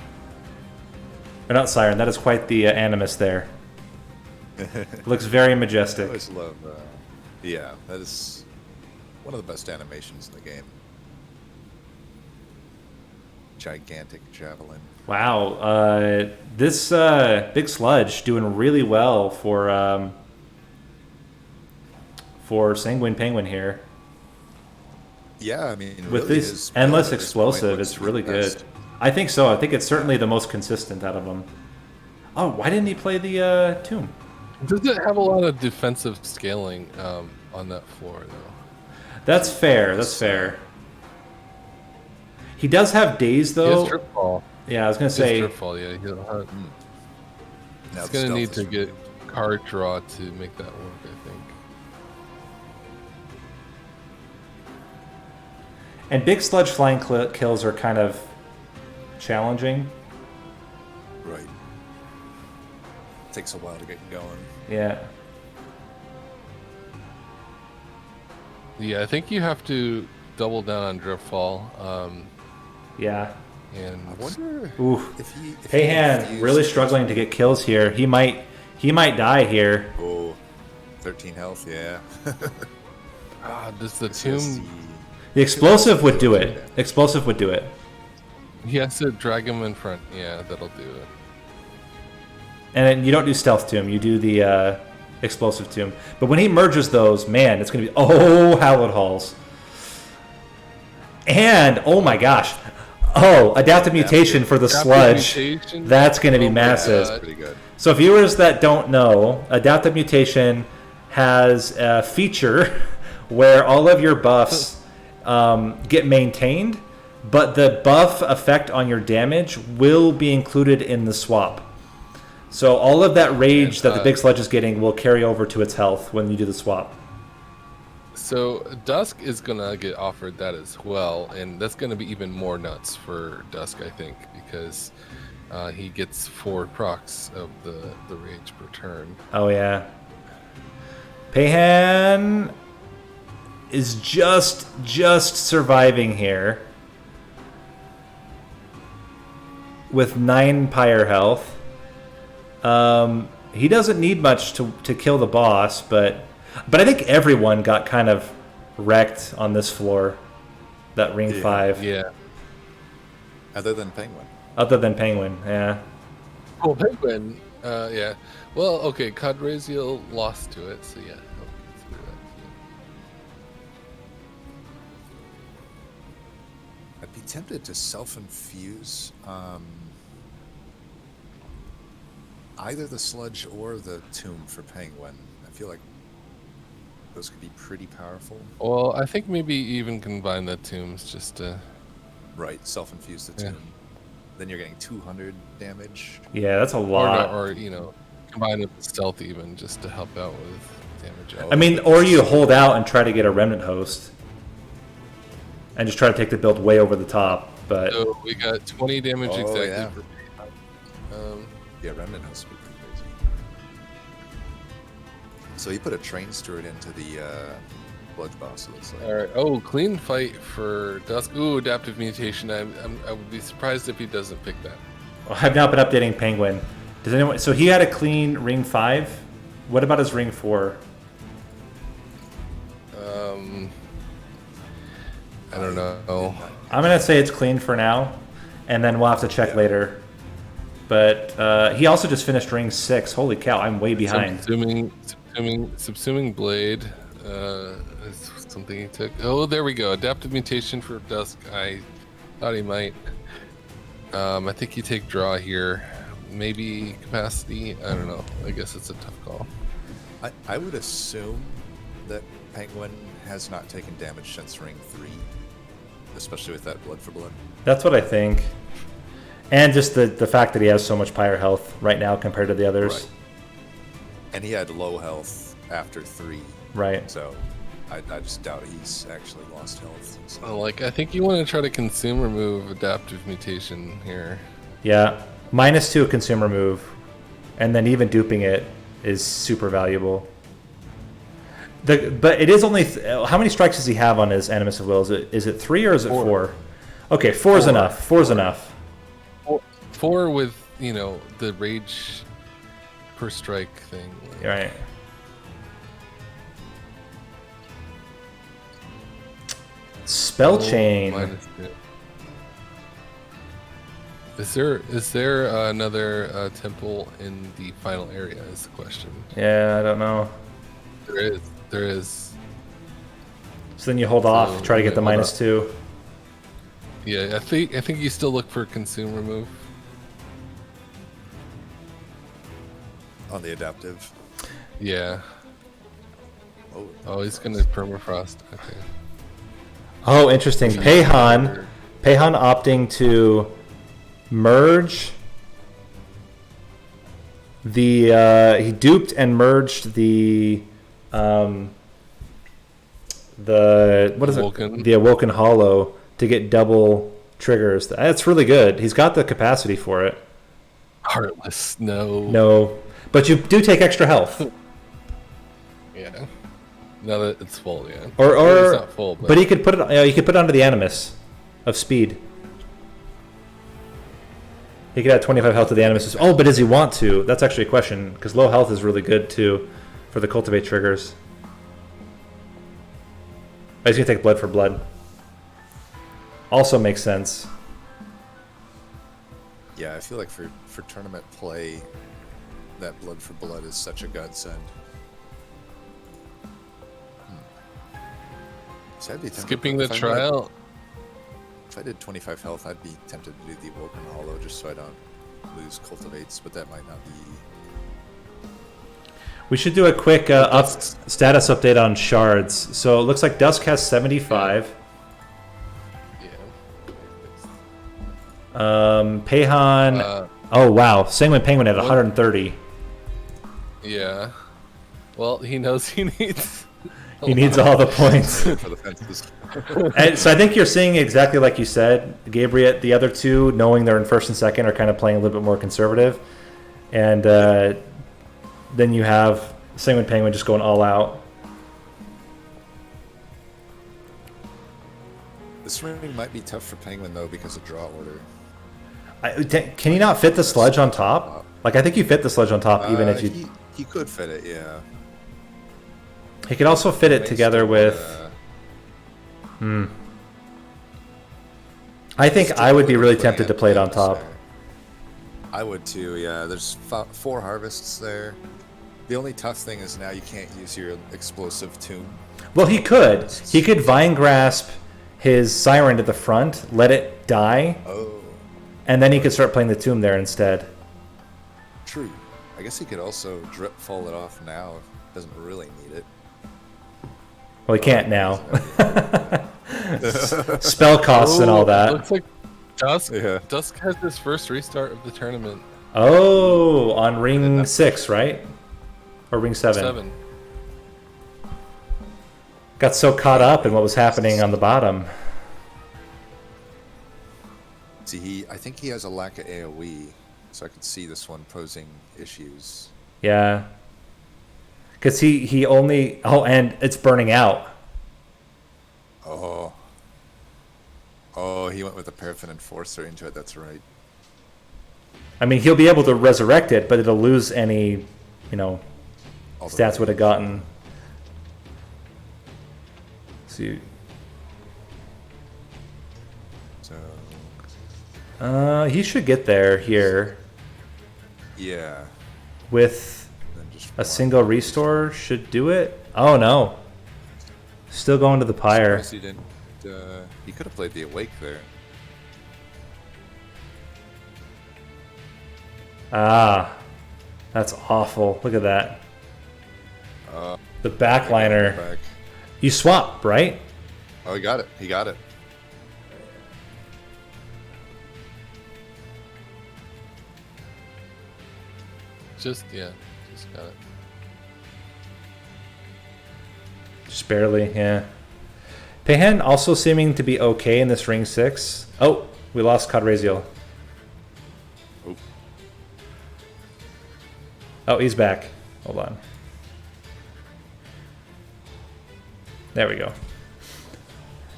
Or not siren, that is quite the animus there. Looks very I majestic. always love. Yeah, that is one of the best animations in the game. Gigantic javelin. Wow, this big sludge doing really well for Sanguine Penguin here. Yeah, I mean, With really this his endless build at this point explosive, looks it's to be the really good. best. I think so. I think it's certainly the most consistent out of them. Oh, why didn't he play the tomb? Does it have a lot of defensive scaling on that floor though? That's fair. That's fair. He does have days He has though. drip fall. Yeah, I was gonna He has say. drip fall. Yeah, he'll have, Now he's the gonna stealth need is to really get card draw to make that work. I think. And big sludge flying kills are kind of challenging. right. Takes a while to get going. Yeah. Yeah, I think you have to double down on drip fall. Yeah. And I wonder Ooh. if he. If Pahan he really infused- struggling to get kills here. He might die here. Oh, 13 health. Yeah. does the This is tomb? The explosive would do it. Explosive would do it. He has to drag him in front. Yeah, that'll do it. And then you don't do stealth tomb. You do the explosive tomb. But when he merges those, man, it's going to be hallowed halls. And oh my gosh, adaptive mutation for the Adaptive sludge. mutation? That's going to be Oh my massive. God. pretty good. So viewers that don't know, adaptive mutation has a feature where all of your buffs get maintained, but the buff effect on your damage will be included in the swap. So all of that rage that the big sludge is getting will carry over to its health when you do the swap. So Dusk is gonna get offered that as well, and that's gonna be even more nuts for Dusk, I think, because he gets 4 procs of the rage per turn. Oh yeah. Pahan is just surviving here with 9 pyre health. He doesn't need much to kill the boss, but I think everyone got kind of wrecked on this floor. That ring 5. Yeah. Other than Penguin. Other than Penguin, yeah. Oh, Penguin. Yeah. Well, okay. Cadraziel lost to it, so yeah. I'll consider that. I'd be tempted to self-infuse either the sludge or the tomb for Penguin. I feel like those could be pretty powerful. Well, I think maybe even combine the tombs just to. Right, self-infuse the tomb. Then you're getting 200 damage. Yeah, that's a lot. Or combine it with stealth even just to help out with damage. I mean, or you hold out and try to get a remnant host. And just try to take the build way over the top, but... So we got 20 damage exactly yeah. for Yeah, remnant host would be pretty crazy. So you put a train steward into the blood boss, it looks like. Alright. Oh, clean fight for Dusk. Ooh, adaptive mutation. I would be surprised if he doesn't pick that. I've not been updating Penguin. Does anyone? So he had a clean ring 5. What about his ring 4? I don't know. I'm gonna say it's clean for now, and then we'll have to check later. But he also just finished ring 6. Holy cow! I'm way behind. Subsuming blade is something he took. Oh, there we go. Adaptive mutation for Dusk. I thought he might. I think you take draw here. Maybe capacity. I don't know. I guess it's a tough call. I would assume that Penguin has not taken damage since ring 3, especially with that blood for blood. That's what I think. And just the fact that he has so much pyre health right now compared to the others. Right. And he had low health after 3. Right. So I just doubt he's actually lost health. So. I think you want to try to consume remove adaptive mutation here. Yeah. -2 consumer move. And then even duping it is super valuable. But it is only... how many strikes does he have on his Animus of Will? Is it 3 or is it 4? Okay, 4 is enough. 4 is enough. 4 with, the rage per strike thing. Right. Spell chain. -2. Is there another temple in the final area is the question. Yeah, I don't know. There is. So then you hold off, try to get the -2. Yeah, I think you still look for consume remove. On the adaptive. Yeah. Oh, he's gonna permafrost. Okay. Oh, interesting. Pahan opting to merge the he duped and merged the what is it? The Awoken Hollow to get double triggers. That's really good. He's got the capacity for it. Heartless, no. No, but you do take extra health. Yeah. Now that it's full, yeah. Or it's not full, but he could put it. He could put it onto the Animus of speed. He could add 25 health to the Animus. Oh, but does he want to? That's actually a question, because low health is really good too for the cultivate triggers. Oh, he's gonna take blood for blood. Also makes sense. Yeah, I feel like for tournament play, that blood for blood is such a godsend. So I'd be tempted, skipping the trial. If I did 25 health, I'd be tempted to do the Awoken Hollow just so I don't lose cultivates, but that might not be. We should do a quick status update on shards. So it looks like Dusk has 75. Yeah. Pahan. Oh wow, Sanguine Penguin at 130. Yeah. Well, he knows he needs. He needs all the points. For the fences. And so I think you're seeing exactly like you said, Gabriel. The other two, knowing they're in first and second, are kind of playing a little bit more conservative. And then you have Penguin Penguin just going all out. This ring might be tough for Penguin though because of draw order. Can you not fit the sludge on top? Like, I think you fit the sludge on top even if you... He could fit it, yeah. He could also fit it together with... I think I would be really tempted to play it on top. I would too, yeah. There's 4 harvests there. The only tough thing is now you can't use your explosive tomb. Well, he could. He could Vine Grasp his Siren to the front, let it die, and then he could start playing the tomb there instead. True. I guess he could also drip fall it off now if he doesn't really need it. Well, he can't now. Spell costs and all that. Looks like Dusk has his first restart of the tournament. Oh, on ring 6, right? Or ring 7? 7. Got so caught up in what was happening on the bottom. See, I think he has a lack of AoE, so I could see this one posing issues. Yeah. Because he only... Oh, and it's burning out. Oh, he went with a Paraffin Enforcer into it, that's right. I mean, he'll be able to resurrect it, but it'll lose any, stats would have gotten. See. So... he should get there here. Yeah. With a single restore should do it. Oh, no. Still going to the pyre. He didn't. He could have played the Awake there. Ah, that's awful. Look at that. The backliner. Back. You swap, right? Oh, he got it. He got it. Just got it. Just barely, yeah. Pahan also seeming to be okay in this ring 6. Oh, we lost Cadraziel. Oh, he's back. Hold on. There we go.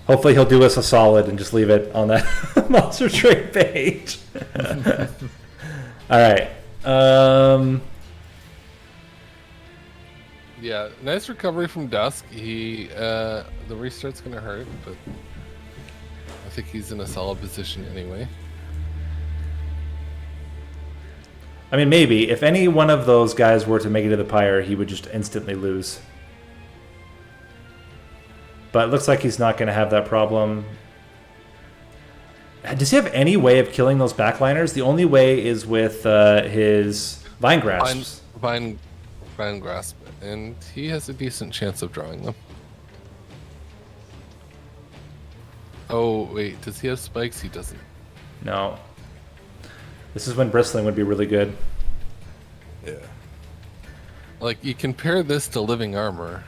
Hopefully he'll do us a solid and just leave it on that monster trade page. All right. Yeah, nice recovery from Dusk. The restart's gonna hurt, but I think he's in a solid position anyway. I mean, maybe. If any one of those guys were to make it to the pyre, he would just instantly lose. But it looks like he's not going to have that problem. Does he have any way of killing those backliners? The only way is with his Vine Grasps. Vine Grasp, and he has a decent chance of drawing them. Oh, wait, does he have spikes? He doesn't. No. This is when bristling would be really good. Yeah. Like, you compare this to living armor.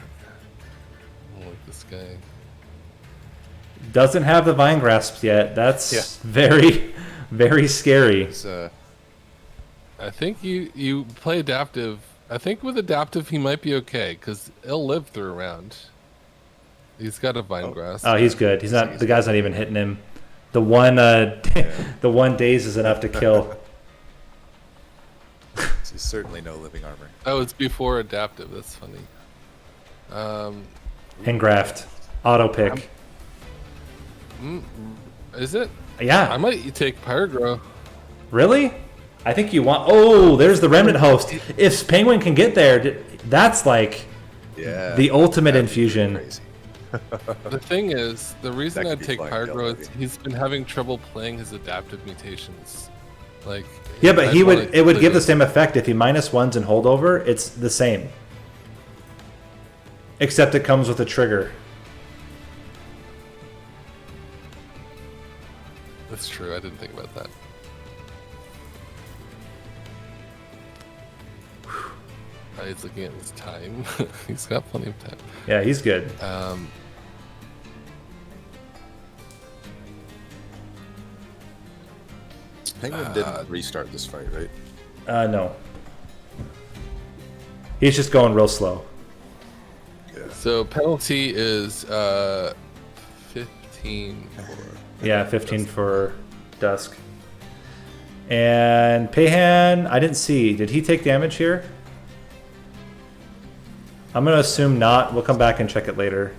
Like this guy. Doesn't have the Vine Grasps yet. That's very, very scary. I think you play adaptive. I think with adaptive he might be okay, because he'll live through a round. He's got a Vine Grasp. Oh, he's good. He's not. The guy's not even hitting him. The one, the one daze is enough to kill. He's certainly no living armor. Oh, it's before adaptive. That's funny. Engraft, auto pick. Is it? Yeah. I might take Pyrogrow. Really? I think you want. Oh, there's the Remnant Host. If Penguin can get there, that's like the ultimate infusion. Crazy. The thing is, the reason That I'd could be take flying Pyrogrow double, is he's been having trouble playing his adaptive mutations. Like, Yeah, but I'd he wanna would. It would play give the those. same effect if he -1s and holdover. It's the same, except it comes with a trigger. That's true. I didn't think about that. He's looking at his time. He's got plenty of time. Yeah, he's good. Penguin didn't restart this fight, right? No. He's just going real slow. Yeah. So penalty is 15 for... Yeah, 15 for Dusk. And Pahan, I didn't see. Did he take damage here? I'm going to assume not. We'll come back and check it later.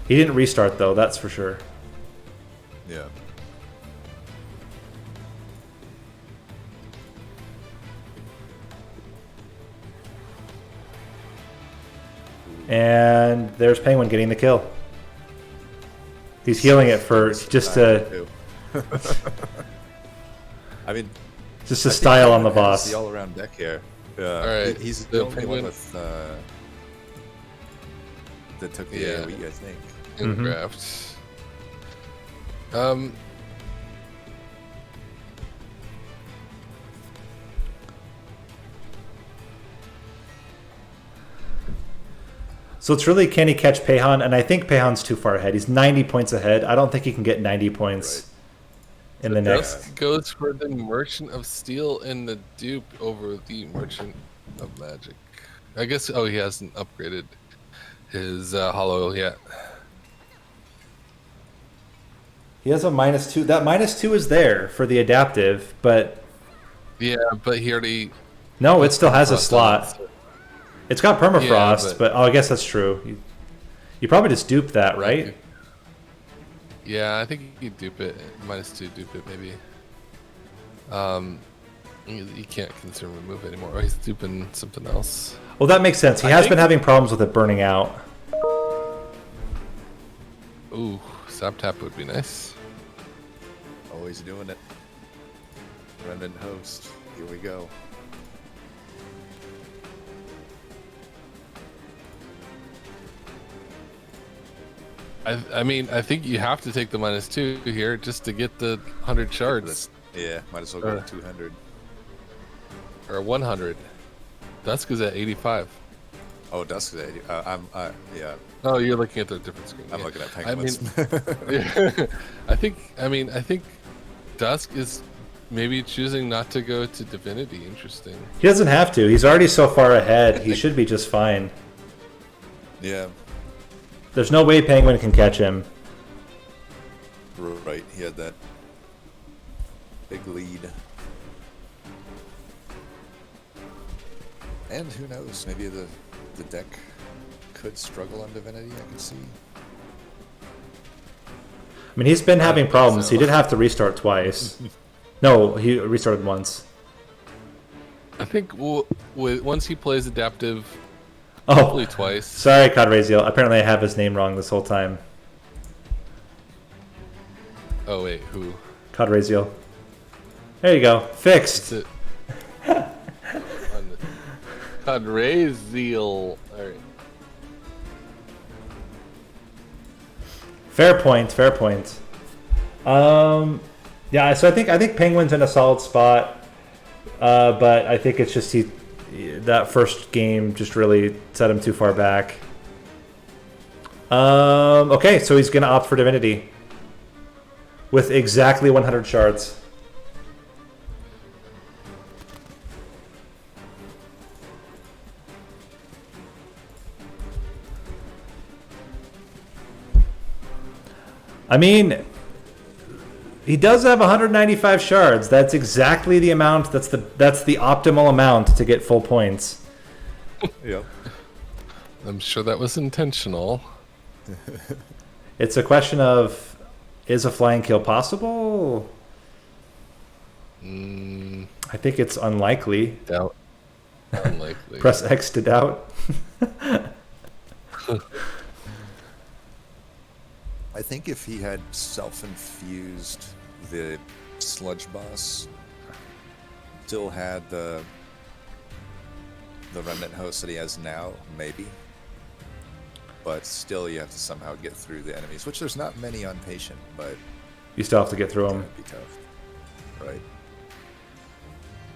He didn't restart, though, that's for sure. Yeah. And there's Penguin getting the kill. He's healing it for just to... I mean... Just to style on the boss. The all-around deck here. Yeah. All right. He's the the only Penguin one with... that took the Yeah. AoE, I think. in draft. So it's really, can he catch Pahan? And I think Pahan's too far ahead. He's 90 points ahead. I don't think he can get 90 points in the next. Dusk goes for the Merchant of Steel and the dupe over the Merchant of Magic. I guess. Oh, he hasn't upgraded his hollow yet. He has a -2. That -2 is there for the adaptive, but Yeah, but he already. no, it still has a Frost on it, slot. so- It's got permafrost, Yeah, but oh, I guess that's true. You probably just duped that, right? Yeah, I think you dupe it. -2 dupe it, maybe. You can't consume remove anymore. Oh, he's duping something else. Well, that makes sense. He has been having problems with it burning out. Ooh, Sap Tap would be nice. Always doing it. Remnant host. Here we go. I mean, I think you have to take the -2 here just to get the 100 shards. Yeah, might as well go to 200. Or 100. Dusk is at 85. Oh, Dusk is 80. Yeah, Oh, you're looking at the different screen. I'm yeah. looking at I mean, penguins. I think Dusk is maybe choosing not to go to Divinity. Interesting. He doesn't have to. He's already so far ahead. He should be just fine. Yeah, There's no way Penguin can catch him. right. He had that big lead. And who knows? Maybe the deck could struggle on Divinity. I can see. I mean, he's been having think problems. so. He did have to restart twice. No, he restarted once. I think once he plays adaptive, Oh, hopefully twice. sorry, Cadrazio. Apparently I have his name wrong this whole time. Oh wait, who? Cadrazio. There you go. Fixed. Is it? Cadraziel. Alright. Fair point. Fair point. Yeah. So I think Penguin's in a solid spot, but I think it's just that first game just really set him too far back. Okay, so he's gonna opt for Divinity with exactly 100 shards. I mean, he does have 195 shards. That's exactly the amount. That's the optimal amount to get full points. Yep. I'm sure that was intentional. It's a question of, is a flying kill possible? I think it's unlikely. Doubt. Unlikely. Press X to doubt. I think if he had self-infused the sludge boss, still had the remnant host that he has now, maybe. But still, you have to somehow get through the enemies, which there's not many on patient, but You still have to get through it's them. gonna be tough, right?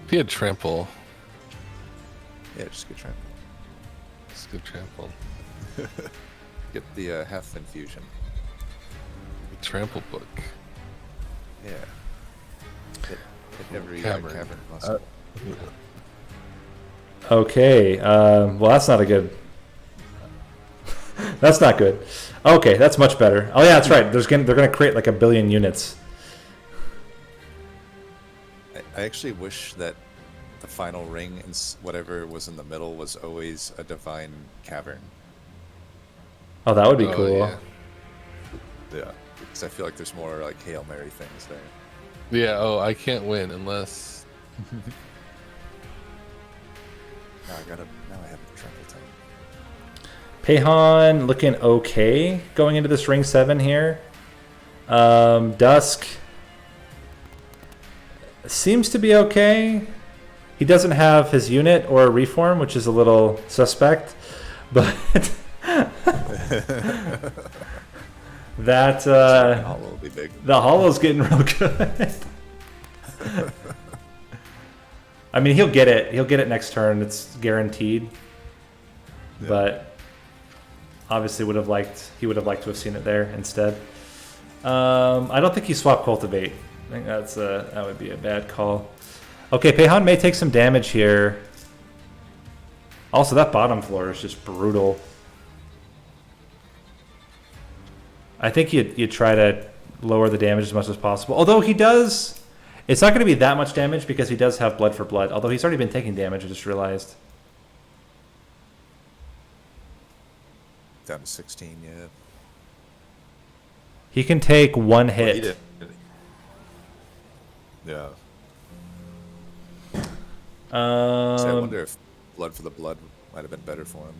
If he had trample, Yeah, just get trampled. Let's get trampled. Get the half infusion. Trample book. Yeah. Hit every Cavern. cavern possible. Okay, well that's not a good. That's not good. Okay, that's much better. Oh yeah, that's right. They're gonna create like 1 billion units. I actually wish that the final ring and whatever was in the middle was always a divine cavern. Oh, that would be Oh, cool. yeah. Yeah, because I feel like there's more like Hail Mary things there. Yeah, oh, I can't win unless... Now I have a trample time. Pahan looking okay going into this ring 7 here. Dusk seems to be okay. He doesn't have his unit or a reform, which is a little suspect, but that Hollow will be big. the hollow's getting real good. I mean, he'll get it. He'll get it next turn. It's guaranteed. Yeah. But obviously, he would have liked to have seen it there instead. I don't think he swapped cultivate. I think that would be a bad call. Okay, Pahan may take some damage here. Also, that bottom floor is just brutal. I think you'd try to lower the damage as much as possible. Although he does... It's not going to be that much damage because he does have blood for blood. Although he's already been taking damage, I just realized. Down to 16, yeah. He can take one Well, hit. he did. Yeah. So I wonder if blood for the blood might have been better for him.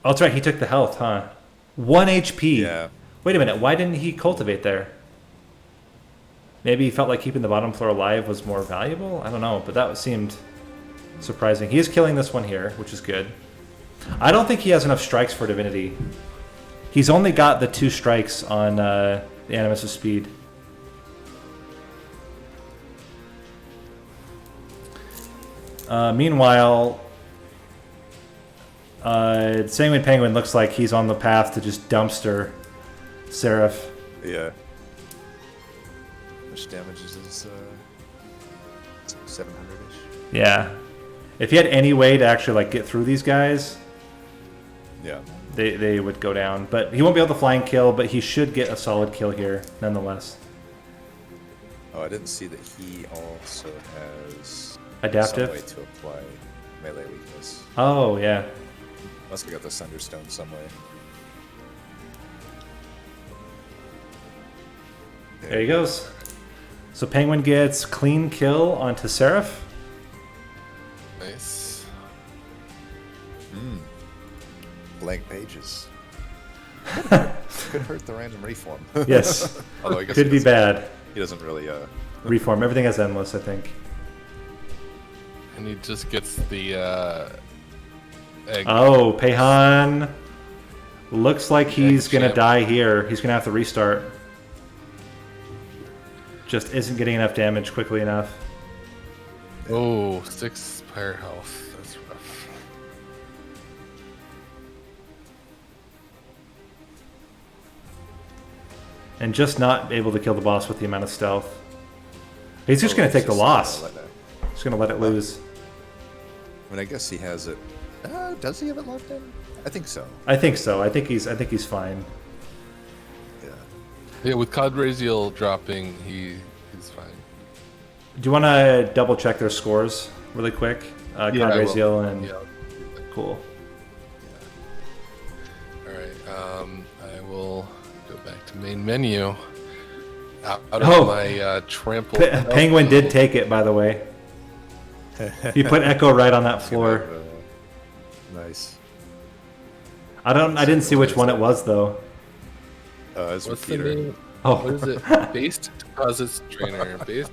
Oh, that's right. He took the health, huh? 1 HP. Yeah. Wait a minute. Why didn't he cultivate there? Maybe he felt like keeping the bottom floor alive was more valuable? I don't know, but that seemed surprising. He is killing this one here, which is good. I don't think he has enough strikes for Divinity. He's only got the 2 strikes on the Animus of Speed. Meanwhile, Sanguine Penguin looks like he's on the path to just dumpster Seraph. Yeah. Which damage is this? 700-ish? Yeah. If he had any way to actually like get through these guys, Yeah. they would go down. But he won't be able to flying kill, but he should get a solid kill here, nonetheless. Oh, I didn't see that he also has Adaptive? some way to apply melee weakness. Oh, yeah. Must have got the Sunderstone some way. There he goes. So Penguin gets clean kill onto Seraph. Nice. Blank pages. Could hurt the random reform. Yes. Although I guess Could be bad. He doesn't really. Reform. Everything has endless, I think. And he just gets the egg. Oh, Pahan looks like he's Egg going to champ. die here. He's going to have to restart. Just isn't getting enough damage quickly enough. Oh, 6 fire health. That's rough. And just not able to kill the boss with the amount of stealth. He's just going to it's take the just, loss. let that- He's going to let it lose. I mean, I guess he has it. Does he have it locked in? I think so. I think so. I think he's fine. Yeah. Yeah, with Cadraziel dropping, he's fine. Do you want to double check their scores really quick? I will. Cadraziel and Yeah. cool. Alright, I will go back to main menu. Out of Oh. my trample. Penguin did take it, by the way. He put Echo right on that floor. Nice. I didn't see which one it was though. It's with What's the Peter. name? Oh. What is it? Based deposits trainer. Based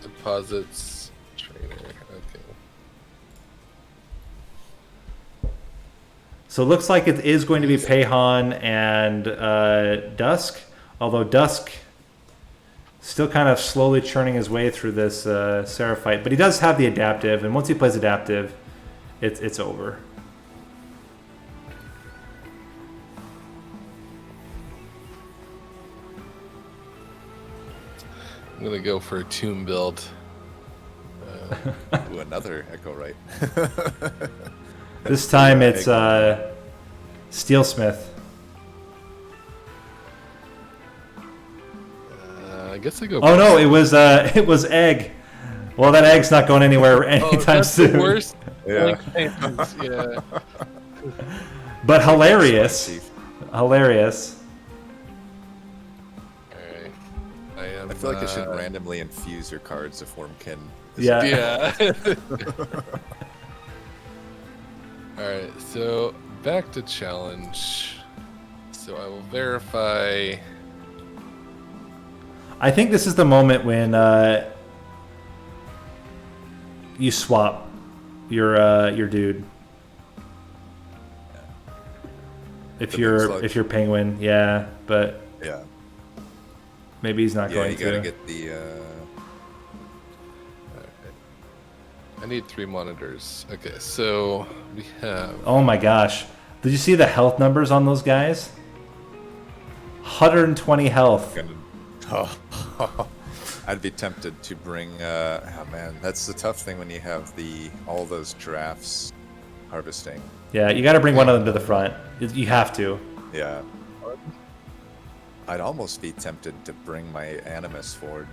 deposits trainer. Okay. So it looks like it is going to be Pahan and Dusk, although Dusk still kind of slowly churning his way through this Seraph fight. But he does have the adaptive, and once he plays adaptive, it's over. I'm gonna go for a tomb build. Ooh, another Echo Right. This time it's Steelsmith. I guess I go. Oh no, it was Egg. Well, that Egg's not going anywhere anytime that's soon. The worst. Yeah. Yeah. But hilarious. Hilarious. Alright. I feel like I should randomly infuse your cards if Wormkin. Yeah. Yeah. Alright, so back to challenge. So I will verify. I think this is the moment when you swap your dude. If you're Penguin, yeah, but Yeah. maybe he's not going you to. gotta get the. I need 3 monitors. Okay, so we have. Oh my gosh. Did you see the health numbers on those guys? 120 health. I'd be tempted to bring. Oh man, that's the tough thing when you have all those drafts harvesting. Yeah, you got to bring one of them to the front. You have to. Yeah. I'd almost be tempted to bring my Animus forward.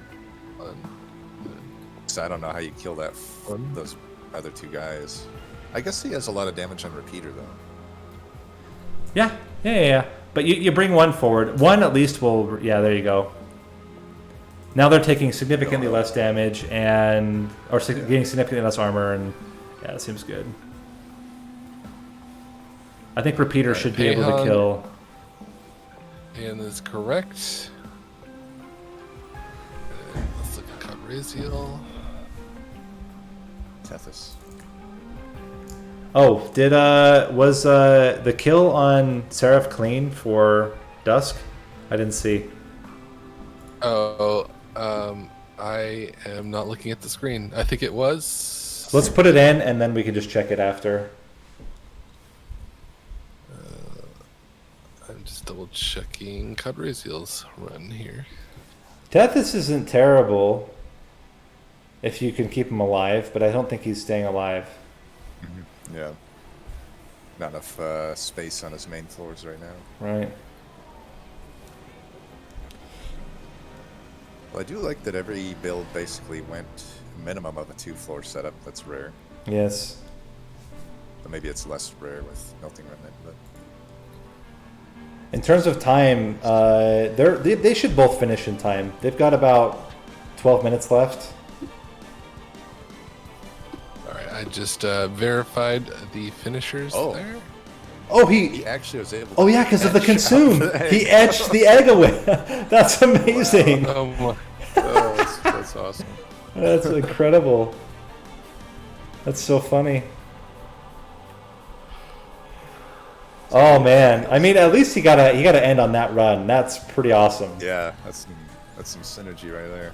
So I don't know how you kill those other 2 guys. I guess he has a lot of damage on Repeater though. Yeah. But you bring one forward. One at least will. Yeah, there you go. Now they're taking significantly less damage getting significantly less armor, and yeah, that seems good. I think Repeater should be able to kill. And is correct. Let's look at Cabraziel. Tethys. Oh, was the kill on Seraph clean for Dusk? I didn't see. Oh, I am not looking at the screen. I think it was. Let's put it in, and then we can just check it after. I'm just double checking Cabraziel's run here. Tethys isn't terrible if you can keep him alive, but I don't think he's staying alive. Mm-hmm. Yeah. Not enough space on his main floors right now. Right. Well, I do like that every build basically went minimum of a 2-floor setup. That's rare. Yes. But maybe it's less rare with Melting Remnant. But In terms of time, they should both finish in time. They've got about 12 minutes left. All right, I just verified the finishers there. Oh, he actually was able to. Oh yeah, because of the consume. He edged the egg away. That's amazing. Wow. Oh my. That's awesome. That's incredible. That's so funny. Oh man, I mean, at least he gotta end on that run. That's pretty awesome. Yeah, that's some synergy right there.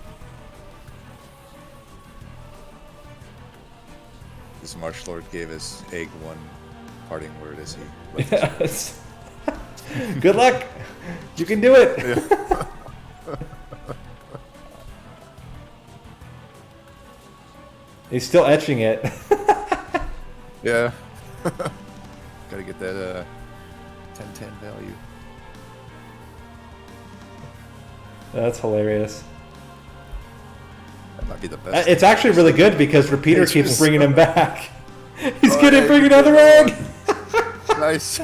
This Marsh Lord gave his egg one parting word as he. Yes. Good luck. You can do it. Yeah. He's still etching it. Yeah. Gotta get that 10-10 value. That's hilarious. That might be the best. It's actually really good because Repeater keeps bringing him back. He's gonna bring another egg. Nice.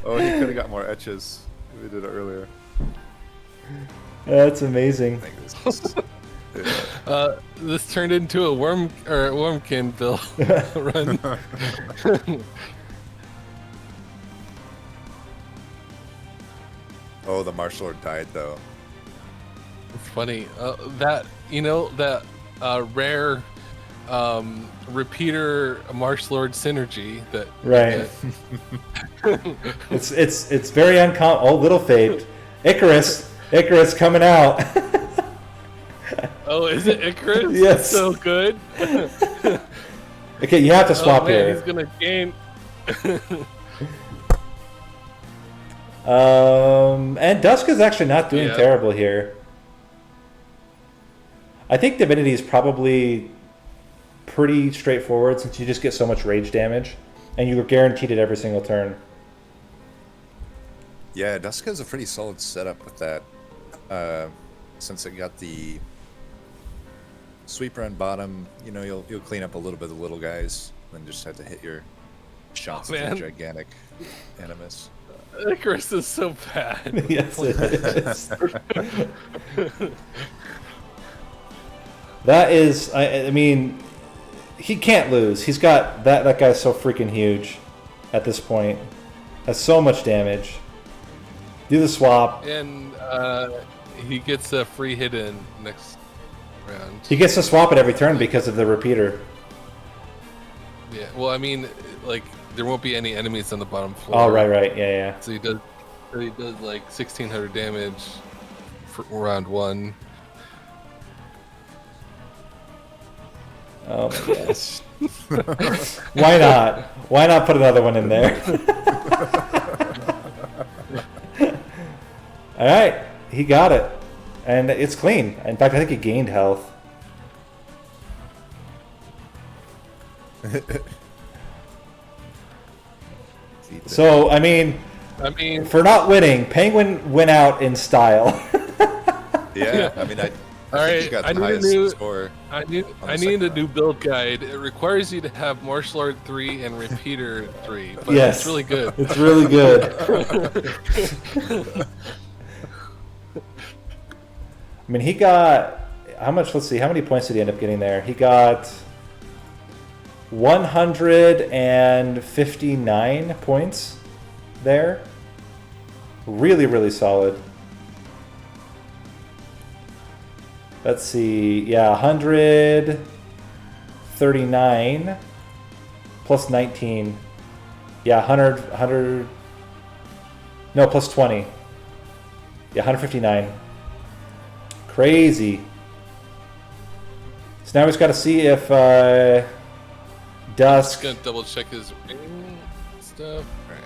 Oh, he could have got more etches if we did it earlier. That's amazing. This turned into a Wormkin build run. Oh, the Marsh Lord died though. It's funny that rare Repeater Marsh Lord synergy that Right. it's very uncommon. Oh, little fade. Icarus coming out. Oh, is it Icarus? Yes. So good. Okay, you have to swap man, here. he's gonna gain. And Dusk is actually not doing Yeah. terrible here. I think Divinity is probably pretty straightforward since you just get so much rage damage, and you're guaranteed it every single turn. Yeah, Dusk has a pretty solid setup with that. Since it got the sweeper on bottom, you know, you'll clean up a little bit of the little guys, then just have to hit your shots at the gigantic animus. Icarus is so bad. Yes, it is. That is, I mean, he can't lose. He's got that guy's so freaking huge at this point. Has so much damage. Do the swap. And he gets a free hit in next round. He gets to swap it every turn because of the repeater. Yeah. Well, I mean, like there won't be any enemies on the bottom floor. Oh, right, yeah. So he does like 1,600 damage for round one. Oh my gosh. Why not? Why not put another one in there? All right, he got it, and it's clean. In fact, I think he gained health. So, I mean, for not winning, Penguin went out in style. Yeah, I mean, All right, got I the need a highest new. score. I need on the a second new build guide. It requires you to have Martial Art 3 and Repeater 3. But Yes, it's really good. It's really good. I mean, he got how much? Let's see, how many points did he end up getting there? He got 159 points there. Really, really solid. Let's see, yeah, 139 plus 19. Yeah, 100, no, plus 20. Yeah, 159. Crazy. So now we just got to see if Dusk. Just gonna double check his ring stuff. All right.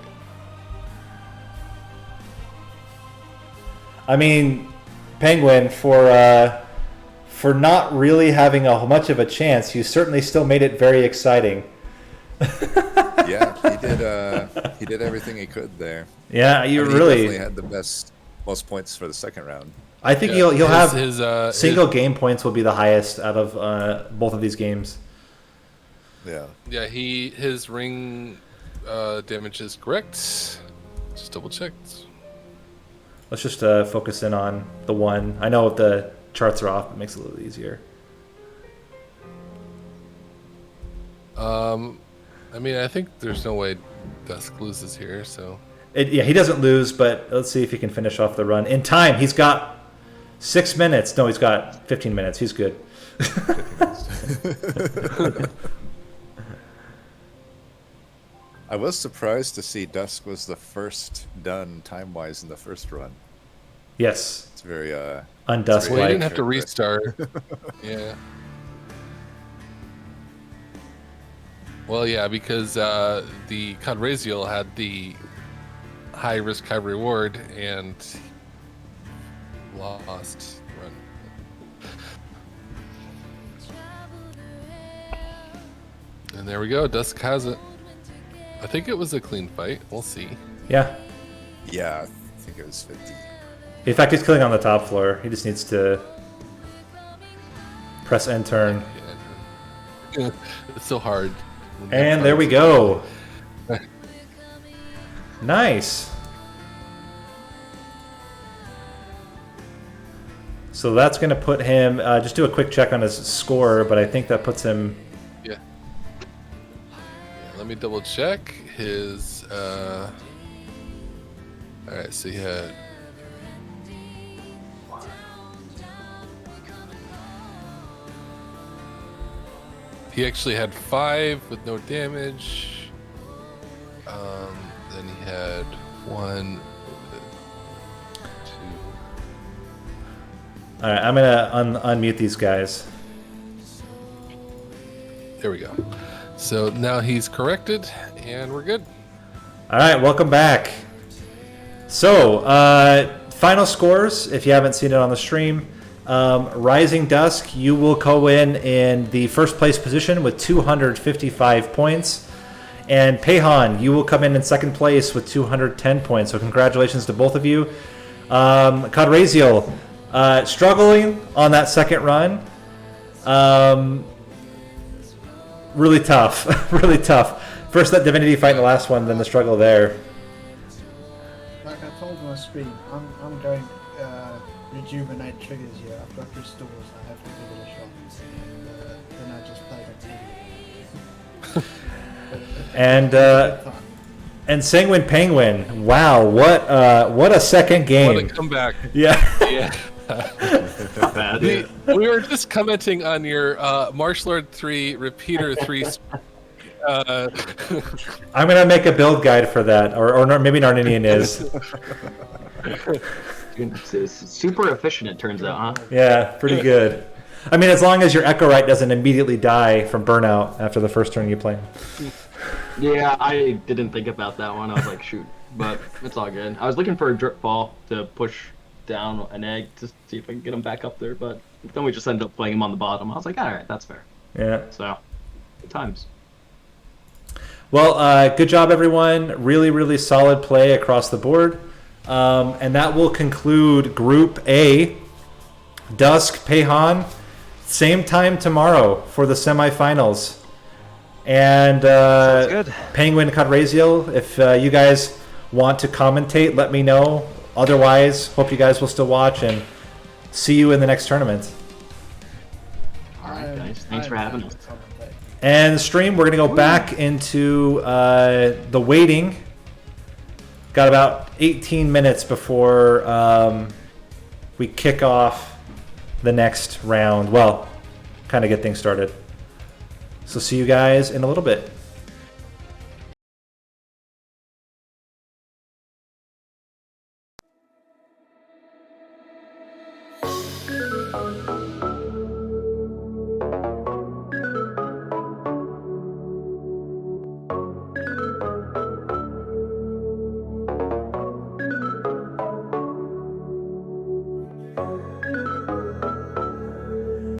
I mean, Penguin, for not really having much of a chance, you certainly still made it very exciting. Yeah, he did everything he could there. Yeah, you I mean, really he definitely had the most points for the second round. I think Yeah, he'll have single game points will be the highest out of both of these games. Yeah. Yeah, his ring damage is correct. Just double checked. Let's just focus in on the one. I know if the charts are off, it makes it a little easier. I mean, I think there's no way Dusk loses here, so. Yeah, he doesn't lose, but let's see if he can finish off the run in time. He's got 6 minutes. No, he's got 15 minutes. He's good. I was surprised to see Dusk was the first done time-wise in the first run. Yes. It's very Undusk Well, you like. didn't have to restart. Yeah. Well, yeah, because the Cadraziel had the high risk, high reward, and lost run. And there we go. Dusk has it. I think it was a clean fight. We'll see. Yeah. Yeah, I think it was 50. In fact, he's killing on the top floor. He just needs to press end turn. Yeah. It's so hard. And there we go. Nice. So that's going to put him, just do a quick check on his score, but I think that puts him... Yeah. Let me double check his, alright, so he had... He actually had 5 with no damage. Then he had 1, 2. All right, I'm going to unmute these guys. There we go. So now he's corrected, and we're good. All right, welcome back. So, final scores, if you haven't seen it on the stream. Rising Dusk, you will go in the first place position with 255 points. And Pahan, you will come in second place with 210 points. So congratulations to both of you. Cadraziel, struggling on that second run. Really tough, really tough. First that Divinity fight in the last one, then the struggle there. Like I told on my stream, I'm going rejuvenate triggers here. I've got restores. I have to give it a shot. And then I just play the team. And Sanguine Penguin, wow, what a second game. What a comeback. Yeah. Yeah. Not bad. We were just commenting on your Martial Lord 3, Repeater 3. I'm gonna make a build guide for that, or maybe Narninian is. It's super efficient, it turns out, huh? Yeah, pretty good. I mean, as long as your Echo Right doesn't immediately die from burnout after the first turn you play. Yeah, I didn't think about that one. I was like, shoot, but it's all good. I was looking for a drip ball to push down an egg to see if I can get him back up there, but then we just ended up playing him on the bottom. I was like, all right, that's fair. Yeah. So, good times. Well, good job, everyone. Really, really solid play across the board. And that will conclude Group A. Dusk, Pahan, same time tomorrow for the semifinals. And Penguin, Cadraziel, if you guys want to commentate, let me know. Otherwise, hope you guys will still watch and see you in the next tournament. All right, guys. Thanks for having us. And the stream, we're going to go back into the waiting. Got about 18 minutes before we kick off the next round. Well, kind of get things started. So see you guys in a little bit.